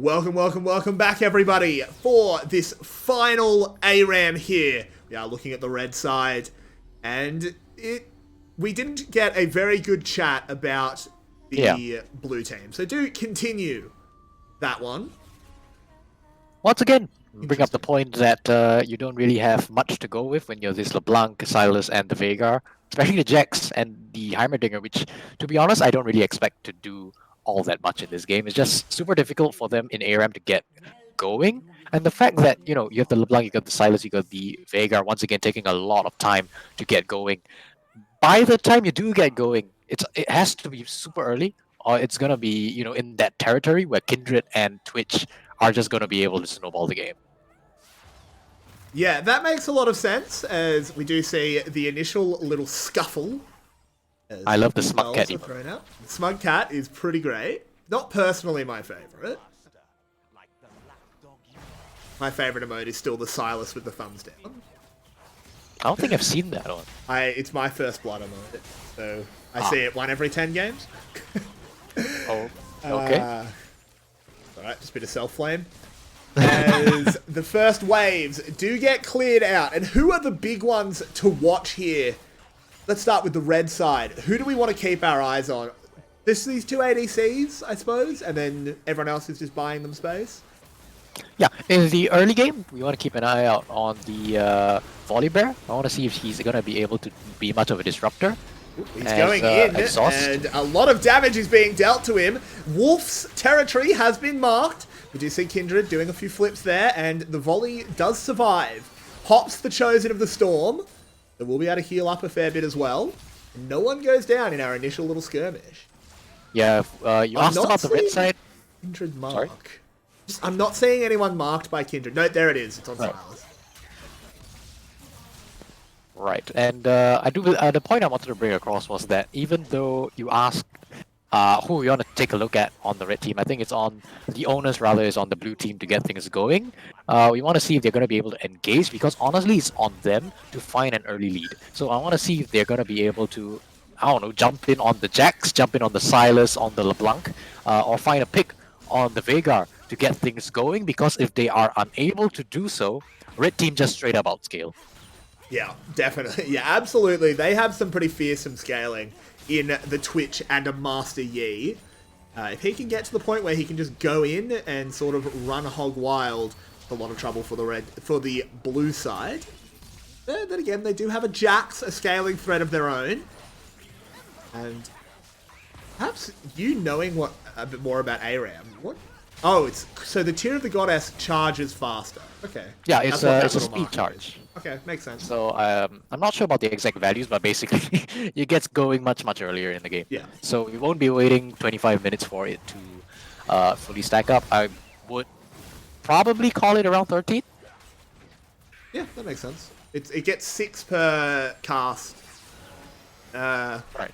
Welcome back, everybody, for this final ARAM here. We are looking at the red side, and we didn't get a very good chat about the blue team. So do continue that one. Once again, bring up the point that you don't really have much to go with when you're this LeBlanc, Silas, and the Veigar, especially the Jax and the Heimerdinger, which, to be honest, I don't really expect to do all that much in this game. It's just super difficult for them in ARAM to get going. And the fact that, you have the LeBlanc, you got the Silas, you got the Veigar, once again, taking a lot of time to get going. By the time you do get going, it has to be super early, or it's going to be, in that territory where Kindred and Twitch are just going to be able to snowball the game. Yeah, that makes a lot of sense, as we do see the initial little scuffle. I love the Smug Cat emote. Thrown out. The Smug Cat is pretty great. Not personally my favorite. My favorite emote is still the Silas with the thumbs down. I don't think I've seen that one. It's my first blood emote, so I see it 1 every 10 games. Oh, okay. Alright, just a bit of self-flame. As the first waves do get cleared out. And who are the big ones to watch here? Let's start with the red side. Who do we want to keep our eyes on? These 2 ADCs, I suppose, and then everyone else is just buying them space? Yeah, in the early game, we want to keep an eye out on the Volibear. I want to see if he's going to be able to be much of a disruptor. He's going in, and a lot of damage is being dealt to him. Wolf's territory has been marked. We do see Kindred doing a few flips there, and the volley does survive. Hops the Chosen of the Storm. So we'll be able to heal up a fair bit as well. No one goes down in our initial little skirmish. Yeah, you asked about the red side. Kindred mark. I'm not seeing anyone marked by Kindred. No, there it is. It's on Silas. Right, and the point I wanted to bring across was that even though you ask who we want to take a look at on the red team, I think it's on the owners rather is on the blue team to get things going. We want to see if they're going to be able to engage, because honestly it's on them to find an early lead. So I want to see if they're going to be able to, I don't know, jump in on the Jax, jump in on the Silas, on the LeBlanc, or find a pick on the Veigar to get things going, because if they are unable to do so, red team just straight up outscale. Yeah, definitely. Yeah, absolutely. They have some pretty fearsome scaling in the Twitch and a Master Yi. If he can get to the point where he can just go in and sort of run hog wild, it's a lot of trouble for the blue side. Then again, they do have a Jax, a scaling threat of their own. And perhaps you knowing a bit more about ARAM. What? Oh, so the Tear of the Goddess charges faster. Okay. Yeah, it's a speed charge. Okay, makes sense. So I'm not sure about the exact values, but basically it gets going much earlier in the game. Yeah. So we won't be waiting 25 minutes for it to fully stack up. I would probably call it around 13. Yeah, that makes sense. It gets 6 per cast. Right.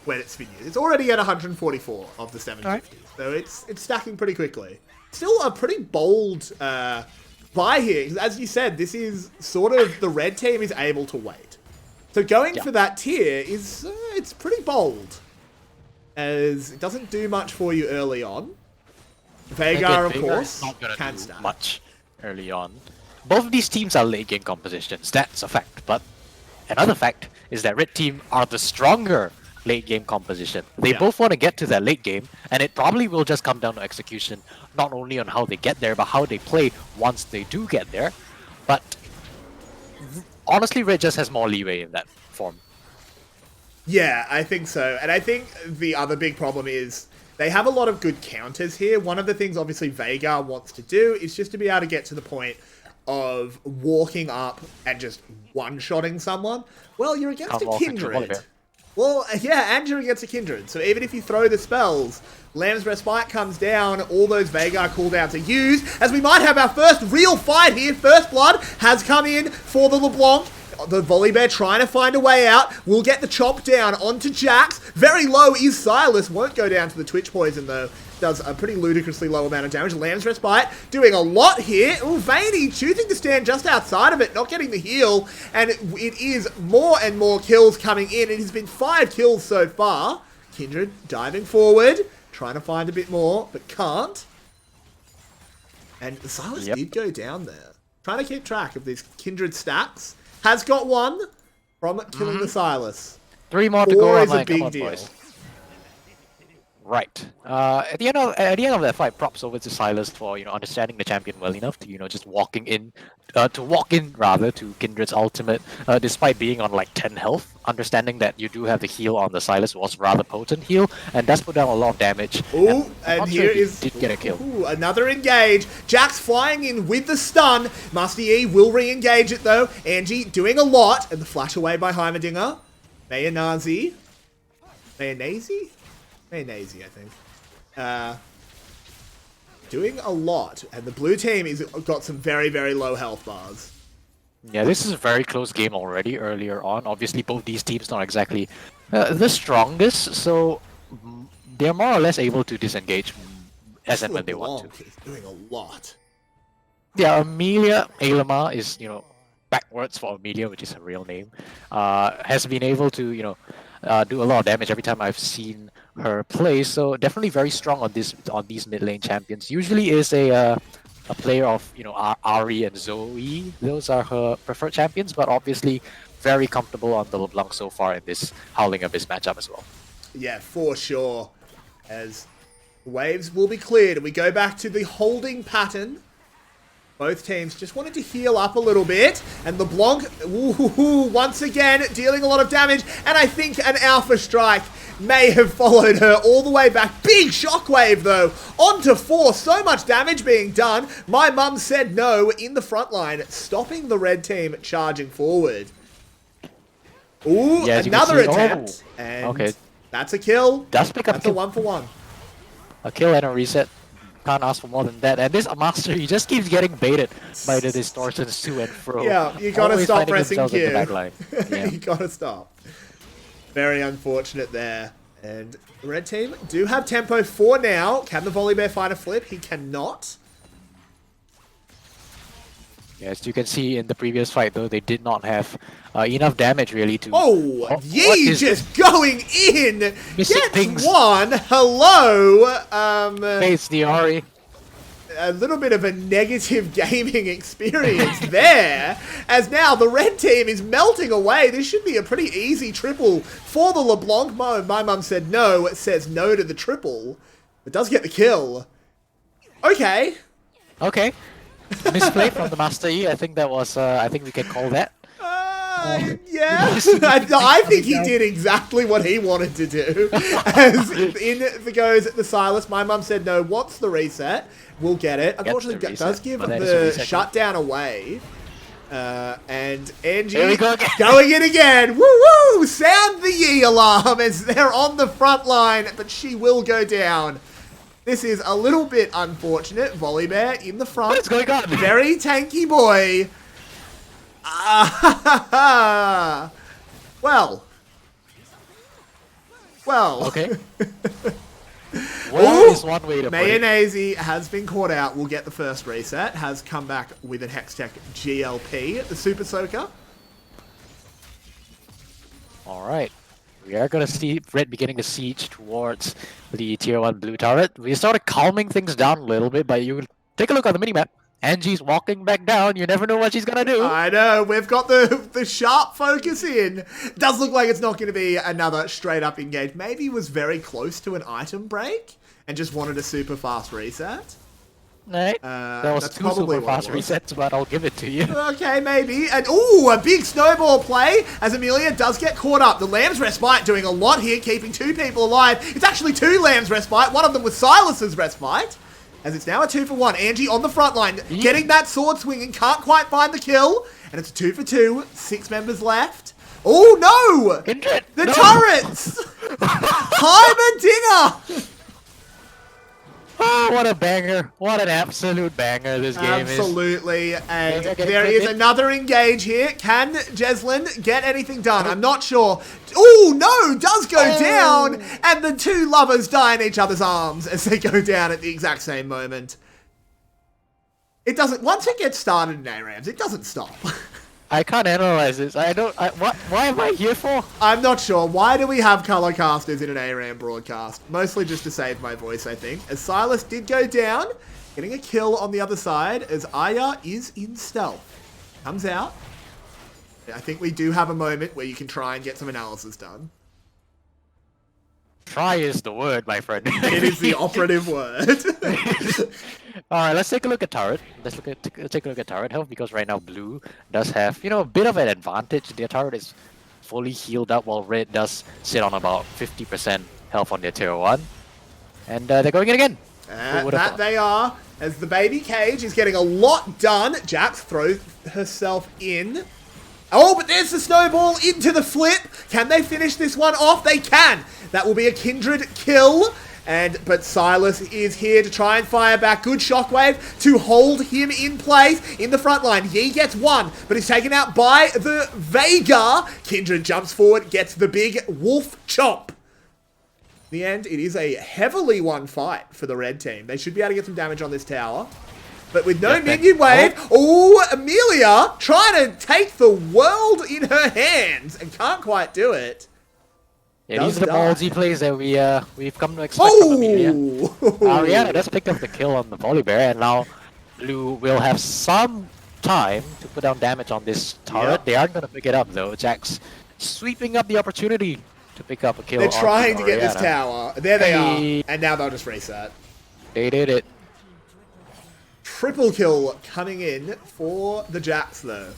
When it's been used. It's already at 144 of the 750. Right. So it's stacking pretty quickly. Still a pretty bold buy here. As you said, this is sort of the red team is able to wait. So going for that tier is it's pretty bold, as it doesn't do much for you early on. Veigar, of course, not gonna can do stack much early on. Both of these teams are late game compositions. That's a fact. But another fact is that red team are the stronger late game composition. They both want to get to that late game, and it probably will just come down to execution, not only on how they get there, but how they play once they do get there. But honestly, red just has more leeway in that form. Yeah, I think so. And I think the other big problem is they have a lot of good counters here. One of the things obviously Veigar wants to do is just to be able to get to the point of walking up and just one-shotting someone. Well, you're against a Kindred. Well, yeah, and you're against a Kindred. So even if you throw the spells, Lamb's Respite comes down, all those Veigar cooldowns are used, as we might have our first real fight here. First Blood has come in for the LeBlanc. The Volibear trying to find a way out. Will get the chop down onto Jax. Very low is Silas. Won't go down to the Twitch Poison, though. Does a pretty ludicrously low amount of damage. Lamb's Respite doing a lot here. Ooh, Vaney choosing to stand just outside of it, not getting the heal. And it is more and more kills coming in. It has been 5 kills so far. Kindred diving forward, trying to find a bit more, but can't. And Silas Yep. did go down there. Trying to keep track of these kindred stacks. Has got one from killing the Silas. 3 more to go 4 is a online. Come big on, deal. boys. Right. At the end of that fight, props over to Silas for understanding the champion well enough to just walk in rather to Kindred's ultimate, despite being on like 10 health, understanding that you do have the heal on the Silas was rather potent heal, and does put down a lot of damage. Ooh, I'm and not sure here if he is did get a kill. ooh, another engage. Jack's flying in with the stun. Master E will re-engage it though. Angie doing a lot, and the flash away by Heimerdinger. Mayonnaise, I think. Doing a lot, and the blue team is got some very, very low health bars. Yeah, this is a very close game already earlier on. Obviously, both these teams not exactly the strongest, so they're more or less able to disengage as and when they want to. LeBlanc is doing a lot. Yeah, Amelia Alema is, backwards for Amelia, which is her real name, has been able to, do a lot of damage every time I've seen her play. So definitely very strong on these mid lane champions. Usually is a player of Ari and Zoe. Those are her preferred champions, but obviously very comfortable on the LeBlanc so far in this Howling Abyss matchup as well. Yeah, for sure. As waves will be cleared, and we go back to the holding pattern. Both teams just wanted to heal up a little bit, and LeBlanc, once again, dealing a lot of damage, and I think an Alpha Strike may have followed her all the way back. Big shockwave, though, onto 4, so much damage being done. My mum said no in the front line, stopping the red team charging forward. Ooh, Yeah, another attempt, and okay, that's a kill. does pick up That's a 1-for-1. a kill and a reset. Can't ask for more than that. And this Master, he just keeps getting baited by the distortions to and fro. Yeah, you gotta Always stop finding pressing himself in Q. the back line. Yeah. You gotta stop. Very unfortunate there. And the red team do have tempo for now. Can the Volley Bear find a flip? He cannot. Yes, you can see in the previous fight, though, they did not have enough damage really to... Oh, Yi what is just going in! Missing Gets things. one! Hello! Face the Ari. A little bit of a negative gaming experience there, as now the red team is melting away. This should be a pretty easy triple for the LeBlanc. My mum said no, it says no to the triple. It does get the kill. Okay. Okay. Misplay from the Master E. I think that was... I think we can call that. Yeah, I think he did exactly what he wanted to do. As in goes the Silas. My mum said no. What's the reset? We'll get it. Unfortunately, it does give the shutdown away. And Angie going in again. Woo woo! Sound the Yi alarm as they're on the front line, but she will go down. This is a little bit unfortunate. Volley Bear in the front. What's going on? Very tanky boy. Well. Okay. Well, is one way to put it. Mayonnaise has been caught out. Will get the first reset. Has come back with an Hextech GLP, the Super Soaker. All right. We are going to see Red beginning to siege towards the Tier 1 blue turret. We started calming things down a little bit, but you take a look on the minimap. Angie's walking back down. You never know what she's going to do. I know. We've got the sharp focus in. Does look like it's not going to be another straight up engage. Maybe he was very close to an item break and just wanted a super fast reset. Right. That was that's two probably super what fast it was. resets, but I'll give it to you. Okay, maybe. And, ooh, a big snowball play as Amelia does get caught up. The Lamb's Respite doing a lot here, keeping 2 people alive. It's actually 2 Lamb's Respite. One of them was Silas's Respite. As it's now a 2-for-1. Angie on the front line, getting that sword swinging, can't quite find the kill. And it's a 2-for-2, 6 members left. Oh, no! Kindred, The no. turrets! Heimerdinger! Oh, what a banger. What an absolute banger this game is. Absolutely. And Maybe I get there a is clip in? another engage here. Can Jeslyn get anything done? I'm not sure. Oh, no! Does go down! And the 2 lovers die in each other's arms as they go down at the exact same moment. It doesn't... Once it gets started in ARAMs, it doesn't stop. I can't analyze this. I don't. Why am I here for? I'm not sure. Why do we have color casters in an ARAM broadcast? Mostly just to save my voice, I think. As Silas did go down, getting a kill on the other side as Aya is in stealth. Comes out. I think we do have a moment where you can try and get some analysis done. Try is the word, my friend. It is the operative word. All right, let's take a look at turret. Take a look at turret health because right now blue does have a bit of an advantage. Their turret is fully healed up while red does sit on about 50% health on their tier 1, and they're going in again. That they are, as the baby cage is getting a lot done. Jax throws herself in. Oh, but there's the snowball into the flip. Can they finish this one off? They can. That will be a Kindred kill. But Silas is here to try and fire back. Good shockwave to hold him in place in the front line. Yi gets one, but he's taken out by the Vega. Kindred jumps forward, gets the big wolf chop. In the end, it is a heavily won fight for the red team. They should be able to get some damage on this tower. But with no minion wave, Amelia trying to take the world in her hands and can't quite do it. Yeah, these are the ballsy plays that we've come to expect from Amelia. Ariana does pick up the kill on the Volibear, and now Blue will have some time to put down damage on this turret. Yep. They aren't going to pick it up though. Jax sweeping up the opportunity to pick up a kill. They're trying to get this tower. There they are. And now they'll just reset. They did it. Triple kill coming in for the Jax though.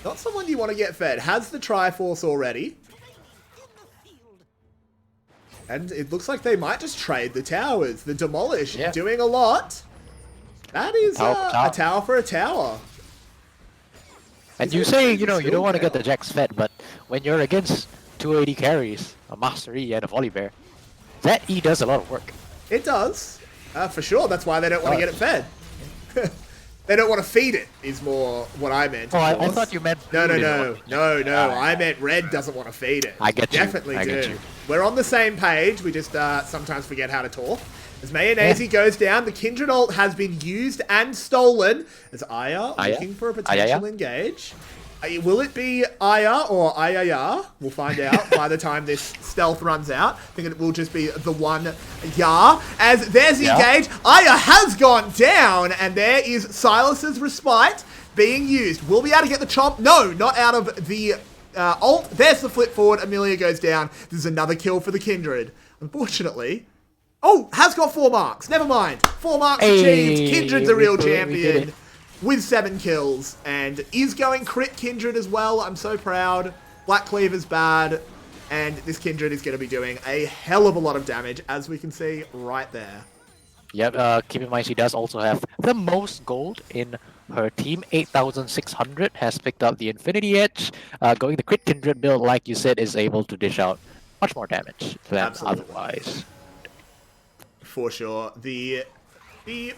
Not someone you want to get fed. Has the Triforce already. And it looks like they might just trade the towers. The Demolish doing a lot. That is a tower for a tower. And you say, you don't want to get the Jax fed, but when you're against 280 carries, a Master E and a Volibear, that E does a lot of work. It does. For sure. That's why they don't want to get it fed. They don't want to feed it, is more what I meant. Oh, I thought you meant... No. I meant red doesn't want to feed it. I get you. Definitely do. We're on the same page. We just sometimes forget how to talk. As Mayonnaise goes down, the Kindred ult has been used and stolen. As Aya looking for a potential engage. Will it be Aya or Ayaya? We'll find out by the time this stealth runs out. I think it will just be the one Ya. As there's the engage. Aya has gone down, and there is Silas's respite being used. Will be able to get the chomp? No, not out of the ult. There's the flip forward. Amelia goes down. This is another kill for the Kindred. Unfortunately. Oh, has got 4 marks. Never mind. 4 marks achieved. Kindred's a real champion. With 7 kills, and is going crit Kindred as well. I'm so proud. Black Cleaver's bad, and this Kindred is going to be doing a hell of a lot of damage, as we can see right there. Yep, keep in mind she does also have the most gold in her team. 8,600, has picked up the Infinity Edge. Going the crit Kindred build, like you said, is able to dish out much more damage than otherwise. For sure. The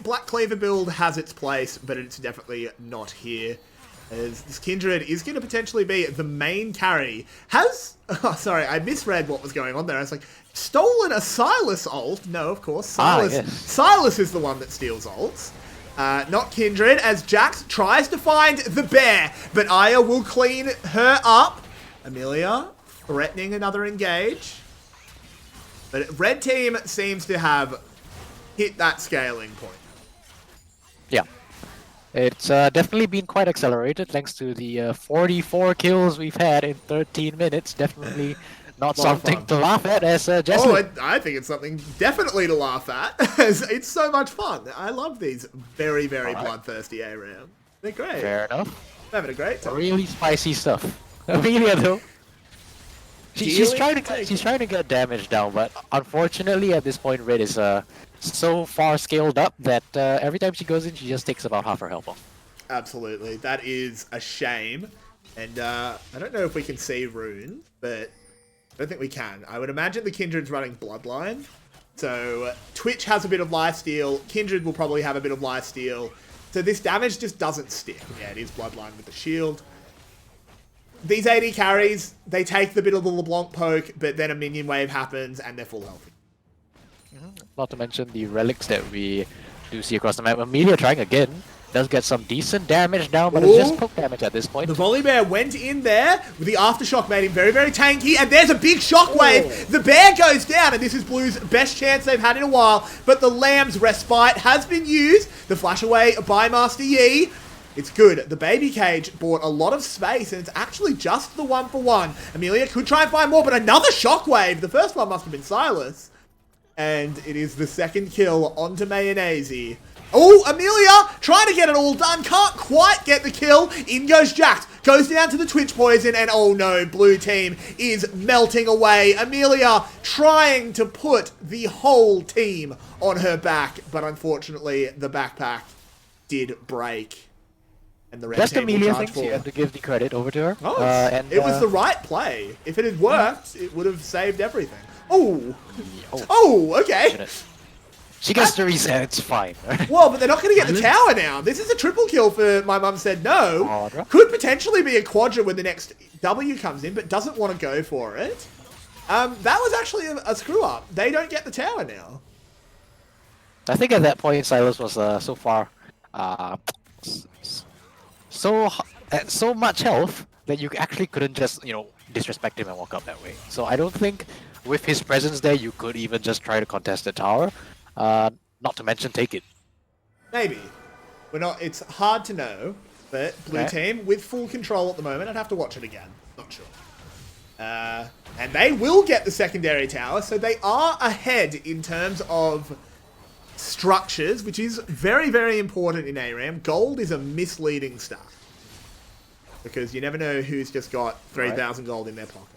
Black Cleaver build has its place, but it's definitely not here. As this Kindred is going to potentially be the main carry. Oh, sorry, I misread what was going on there. I was like, stolen a Silas ult? No, of course. Silas is the one that steals ults. Not Kindred, as Jax tries to find the bear, but Aya will clean her up. Amelia threatening another engage. But red team seems to have hit that scaling point. Yeah. It's definitely been quite accelerated thanks to the 44 kills we've had in 13 minutes. Definitely not something to laugh at, as Jesslyn. Oh, I think it's something definitely to laugh at. It's so much fun. I love these very, very bloodthirsty ARAM. They're great. Fair enough. I'm having a great time. Really spicy stuff. Amelia, though. She's trying to get damage down, but unfortunately at this point red is so far scaled up that every time she goes in she just takes about half her health off. Absolutely, that is a shame, and I don't know if we can see Rune, but I don't think we can. I would imagine the Kindred's running Bloodline, so Twitch has a bit of lifesteal, Kindred will probably have a bit of lifesteal, so this damage just doesn't stick. Yeah, it is Bloodline with the shield. These AD carries, they take the bit of the LeBlanc poke, but then a minion wave happens and they're full healthy. Not to mention the relics that we do see across the map. Amelia trying again. Does get some decent damage down, but it's just poke damage at this point. The Volley Bear went in there with the Aftershock, made him very, very tanky, and there's a big shockwave. The Bear goes down, and this is Blue's best chance they've had in a while, but the Lamb's Respite has been used. The flash away by Master Yi. It's good. The baby cage bought a lot of space, and it's actually just the 1-for-1. Amelia could try and find more, but another shockwave. The first one must have been Silas. And it is the second kill onto Mayonnaise. Oh, Amelia trying to get it all done. Can't quite get the kill. In goes Jax. Goes down to the Twitch poison, and oh no, blue team is melting away. Amelia trying to put the whole team on her back, but unfortunately, the backpack did break. And the red Best team Amelia thinks you have to give the credit over to her. Oh, it was the right play. If it had worked, it would have saved everything. Oh. Oh, okay. She gets the reset, it's fine. Well, but they're not going to get the tower now. This is a triple kill for My Mum Said No. Quadra. Could potentially be a quadra when the next W comes in, but doesn't want to go for it. That was actually a screw up. They don't get the tower now. I think at that point, Silas was so far at so much health that you actually couldn't just, disrespect him and walk up that way. So I don't think with his presence there, you could even just try to contest the tower. Not to mention take it. Maybe. It's hard to know, but blue team with full control at the moment. I'd have to watch it again. Not sure. And they will get the secondary tower, so they are ahead in terms of structures, which is very, very important in ARAM. Gold is a misleading stat, because you never know who's just got 3,000 gold in their pocket.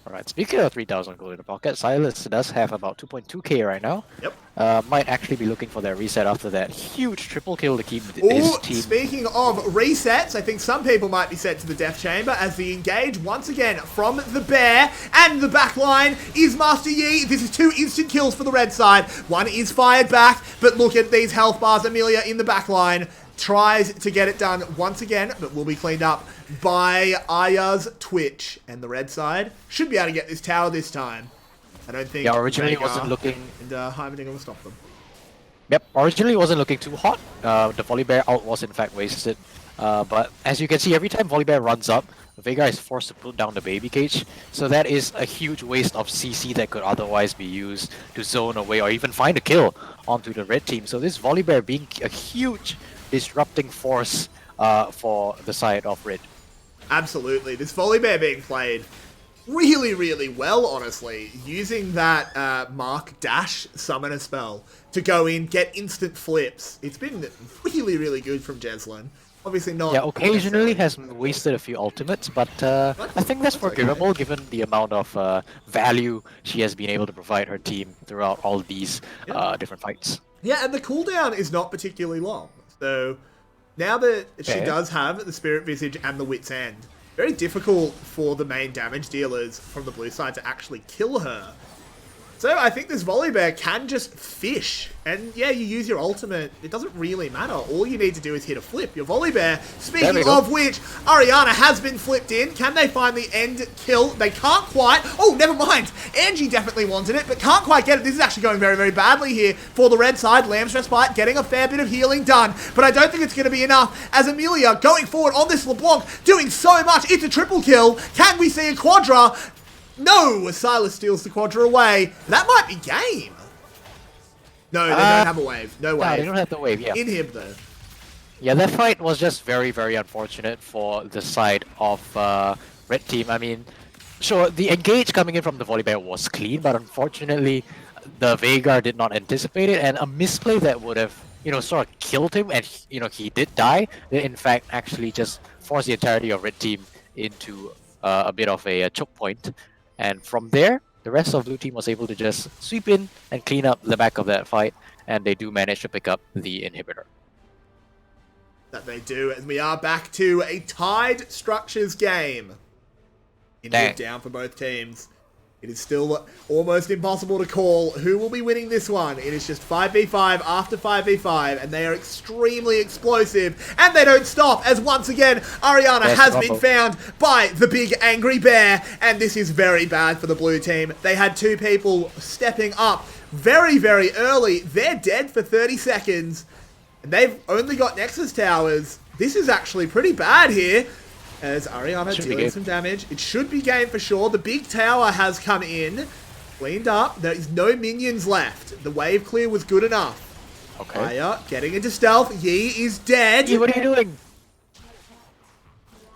Alright, speaking of 3,000 gold in the pocket, Silas does have about 2.2k right now. Yep. Might actually be looking for their reset after that huge triple kill to keep his team. Speaking of resets, I think some people might be set to the death chamber as the engage once again from the Bear, and the back line is Master Yi. This is 2 instant kills for the red side. One is fired back, but look at these health bars. Amelia in the back line tries to get it done once again, but will be cleaned up by Aya's Twitch. And the red side should be able to get this tower this time. I don't think... Yeah, originally wasn't looking... And Heimerdinger will stop them. Yep, originally wasn't looking too hot. The Volley Bear ult was in fact wasted. But as you can see, every time Volley Bear runs up, Vega is forced to put down the baby cage. So that is a huge waste of CC that could otherwise be used to zone away or even find a kill onto the red team. So this Volley Bear being a huge disrupting force for the side of red. Absolutely. This Volley Bear being played really, really well, honestly. Using that Mark Dash summoner spell to go in, get instant flips. It's been really, really good from Jeslyn. Obviously not... Yeah, occasionally has wasted a few ultimates, but I think that's forgivable given the amount of value she has been able to provide her team throughout all these different fights. Yeah, and the cooldown is not particularly long. So now that she does have the Spirit Visage and the Wit's End, very difficult for the main damage dealers from the blue side to actually kill her. So I think this Volley Bear can just fish. And yeah, you use your ultimate. It doesn't really matter. All you need to do is hit a flip. Your Volley Bear, speaking of which, Ariana has been flipped in. Can they find the end kill? They can't quite. Oh, never mind. Angie definitely wanted it, but can't quite get it. This is actually going very, very badly here for the red side. Lamb's Respite getting a fair bit of healing done, but I don't think it's going to be enough as Amelia going forward on this LeBlanc, doing so much. It's a triple kill. Can we see a quadra? No! Silas steals the quadra away. That might be game. No, they don't have a wave. No wave. No, they don't have the wave, yeah. Inhib, though. Yeah, that fight was just very, very unfortunate for the side of red team. I mean, sure, the engage coming in from the Volley Bear was clean, but unfortunately, the Veigar did not anticipate it, and a misplay that would have, sort of killed him, and, he did die, they in fact actually just forced the entirety of red team into a bit of a choke point. And from there, the rest of blue team was able to just sweep in and clean up the back of that fight, and they do manage to pick up the inhibitor. That they do, and we are back to a tied structures game. Inhib down for both teams. It is still almost impossible to call who will be winning this one. It is just 5v5 after 5v5, and they are extremely explosive, and they don't stop, as once again, Ariana has been found by the big angry bear, and this is very bad for the blue team. They had 2 people stepping up very, very early. They're dead for 30 seconds. And they've only got Nexus towers. This is actually pretty bad here. As Ariana dealing some damage. It should be game for sure. The big tower has come in. Cleaned up. There is no minions left. The wave clear was good enough. Okay. Aya getting into stealth. Yi is dead. Yi, what are you doing?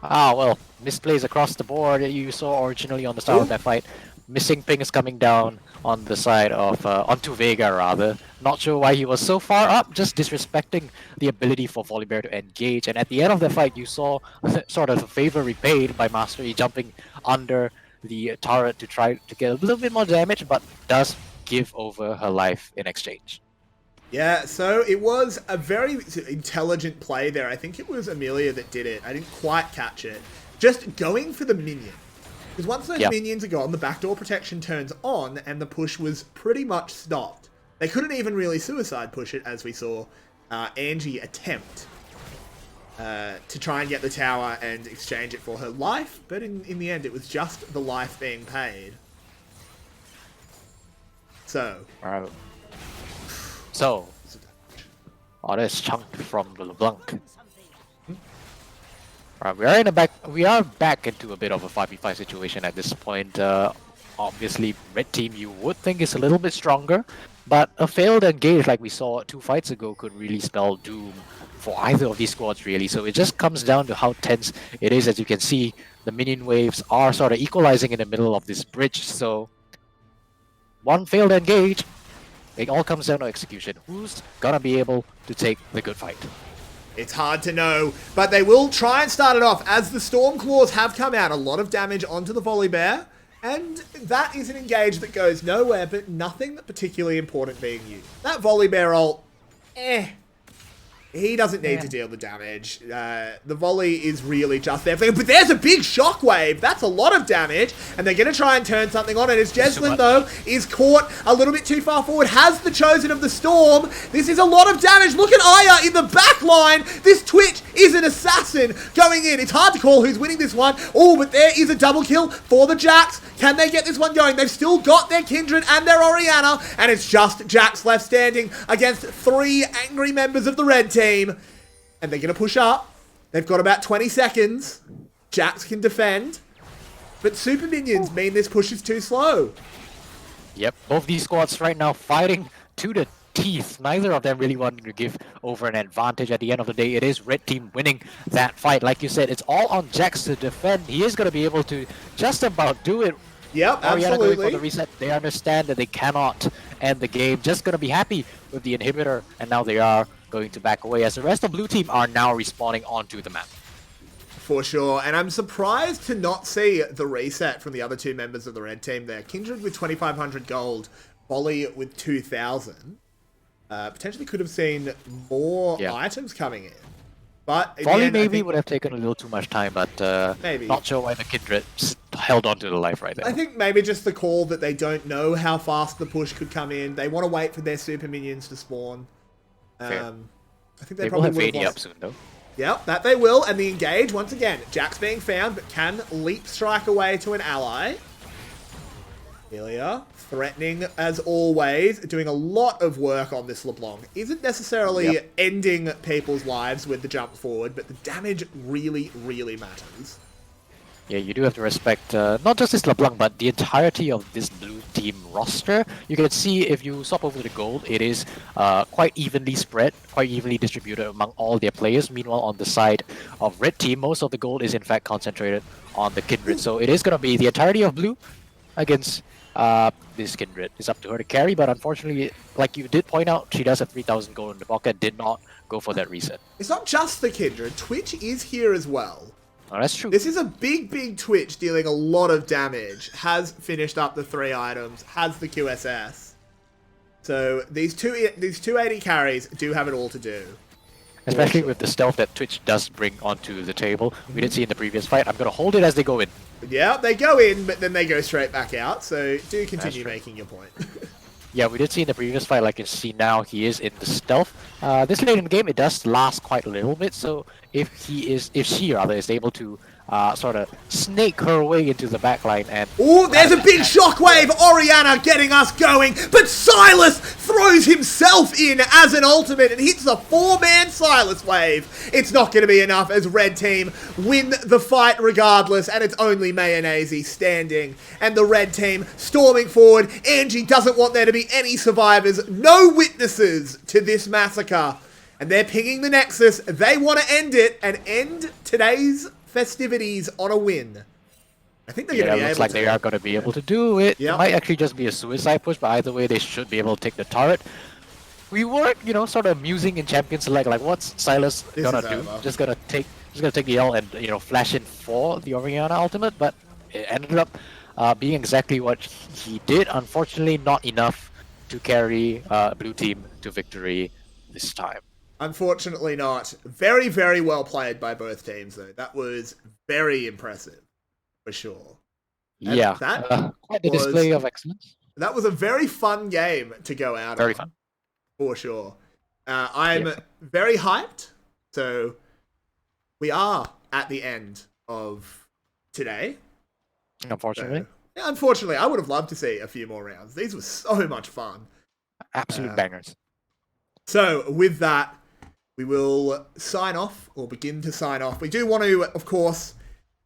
Ah, well, misplays across the board. You saw originally on the start of that fight. Missing pings coming down on the side of, onto Vega rather. Not sure why he was so far up, just disrespecting the ability for Volibear to engage. And at the end of the fight, you saw sort of a favor repaid by Master Yi jumping under the turret to try to get a little bit more damage, but does give over her life in exchange. Yeah, so it was a very intelligent play there. I think it was Amelia that did it. I didn't quite catch it. Just going for the minion. Because once those minions are gone, the backdoor protection turns on, and the push was pretty much stopped. They couldn't even really suicide push it, as we saw Angie attempt to try and get the tower and exchange it for her life. But in the end, it was just the life being paid. So... So, this chunked from the LeBlanc. We are back into a bit of a 5v5 situation at this point. Obviously, red team you would think is a little bit stronger, but a failed engage like we saw 2 fights ago could really spell doom for either of these squads really. So it just comes down to how tense it is. As you can see, the minion waves are sort of equalizing in the middle of this bridge. So one failed engage. It all comes down to execution. Who's gonna be able to take the good fight? It's hard to know, but they will try and start it off. As the Stormclaws have come out, a lot of damage onto the Volibear, and that is an engage that goes nowhere, but nothing particularly important being used. That Volibear ult, he doesn't need to deal the damage. The volley is really just there for him. But there's a big shockwave. That's a lot of damage. And they're going to try and turn something on. And as Jeslyn, though, is caught a little bit too far forward, has the Chosen of the Storm. This is a lot of damage. Look at Aya in the back line. This Twitch is an assassin going in. It's hard to call who's winning this one. Oh, but there is a double kill for the Jax. Can they get this one going? They've still got their Kindred and their Orianna. And it's just Jax left standing against 3 angry members of the red team. And they're going to push up. They've got about 20 seconds. Jax can defend. But super minions mean this push is too slow. Yep, both these squads right now fighting to the teeth. Neither of them really wanting to give over an advantage. At the end of the day, it is red team winning that fight. Like you said, it's all on Jax to defend. He is going to be able to just about do it. Yep, Orianna absolutely. going for the reset. They understand that they cannot end the game. Just going to be happy with the inhibitor. And now they are going to back away as the rest of blue team are now respawning onto the map. For sure, and I'm surprised to not see the reset from the other 2 members of the red team there. Kindred with 2,500 gold, Volley with 2,000. Potentially could have seen more items coming in. But Volley maybe would have taken a little too much time, but maybe. Not sure why the Kindred held on to the life right there. I think maybe just the call that they don't know how fast the push could come in. They want to wait for their super minions to spawn. I think they will probably have would have Vayne lost. up soon though. Yep, that they will. And the engage, once again, Jax being found, but can leap strike away to an ally. Ilya, threatening as always, doing a lot of work on this LeBlanc. Isn't necessarily ending people's lives with the jump forward, but the damage really, really matters. Yeah, you do have to respect not just this LeBlanc, but the entirety of this blue team roster. You can see if you swap over to the gold, it is quite evenly spread, quite evenly distributed among all their players. Meanwhile, on the side of red team, most of the gold is in fact concentrated on the Kindred. So it is going to be the entirety of blue against this Kindred. It's up to her to carry, but unfortunately, like you did point out, she does have 3,000 gold in the pocket, did not go for that reset. It's not just the Kindred. Twitch is here as well. Oh, that's true. This is a big Twitch dealing a lot of damage. Has finished up the 3 items. Has the QSS. So these two AD carries do have it all to do. Especially with the stealth that Twitch does bring onto the table. We did see in the previous fight. I'm going to hold it as they go in. Yeah, they go in, but then they go straight back out. So do continue making your point. Yeah, we did see in the previous fight, like you see now, he is in the stealth. This late in the game, it does last quite a little bit, so if she is able to sort of snake her way into the backline and. Oh, there's a big shockwave. Orianna getting us going, but Silas throws himself in as an ultimate and hits a 4-man Silas wave. It's not going to be enough as Red Team win the fight regardless, and it's only Mayonnaise standing and the Red Team storming forward. Angie doesn't want there to be any survivors, no witnesses to this massacre, and they're pinging the Nexus. They want to end it and end today's festivities on a win. I think they're going to be able to. Looks like they are going to be able to do it. Yep. It might actually just be a suicide push, but either way, they should be able to take the turret. We were, sort of musing in Champions Select, like, what's Silas gonna do? Over. Just gonna take the L and flash in for the Orianna ultimate, but it ended up being exactly what he did. Unfortunately, not enough to carry Blue Team to victory this time. Unfortunately not. Very, very well played by both teams, though. That was very impressive, for sure. And yeah, that quite the display of excellence. That was a very fun game to go out Very on, fun. for sure. I'm very hyped. So we are at the end of today. Unfortunately. So, unfortunately, I would have loved to see a few more rounds. These were so much fun. Absolute bangers. So with that, we will sign off, or begin to sign off. We do want to, of course,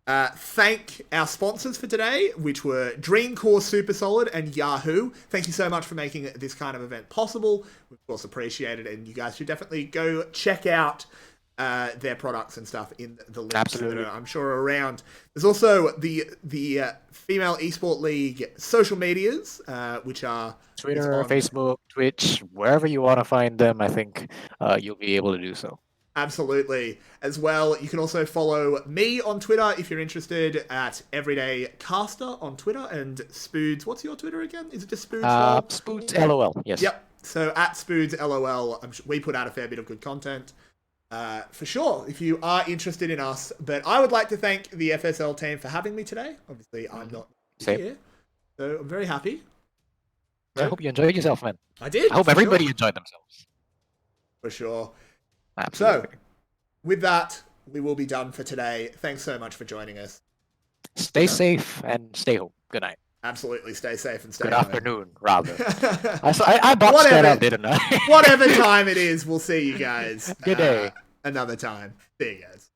thank our sponsors for today, which were Dreamcore Super Solid and Yahoo. Thank you so much for making this kind of event possible. We, of course, appreciate it, and you guys should definitely go check out their products and stuff in the links. Absolutely. That are, I'm sure, around. There's also the Female Esport League social medias, which are Twitter, Facebook, Twitch, wherever you want to find them, I think you'll be able to do so. Absolutely. As well, you can also follow me on Twitter if you're interested at Everydaycaster on Twitter, and Spoods. What's your Twitter again? Is it just Spoods? Spoods LOL, yes. Yep. So at Spoods LOL, we put out a fair bit of good content. For sure, if you are interested in us. But I would like to thank the FSL team for having me today. Obviously, I'm not here, so I'm very happy. I hope you enjoyed yourself, man. I did. I hope everybody enjoyed themselves. For sure. Absolutely. So, with that, we will be done for today. Thanks so much for joining us. Stay safe and stay home. Good night. Absolutely, stay safe and stay Good home. afternoon, rather. I botched that out, didn't I? Whatever time it is, we'll see you guys. Good day. Another time. See you guys.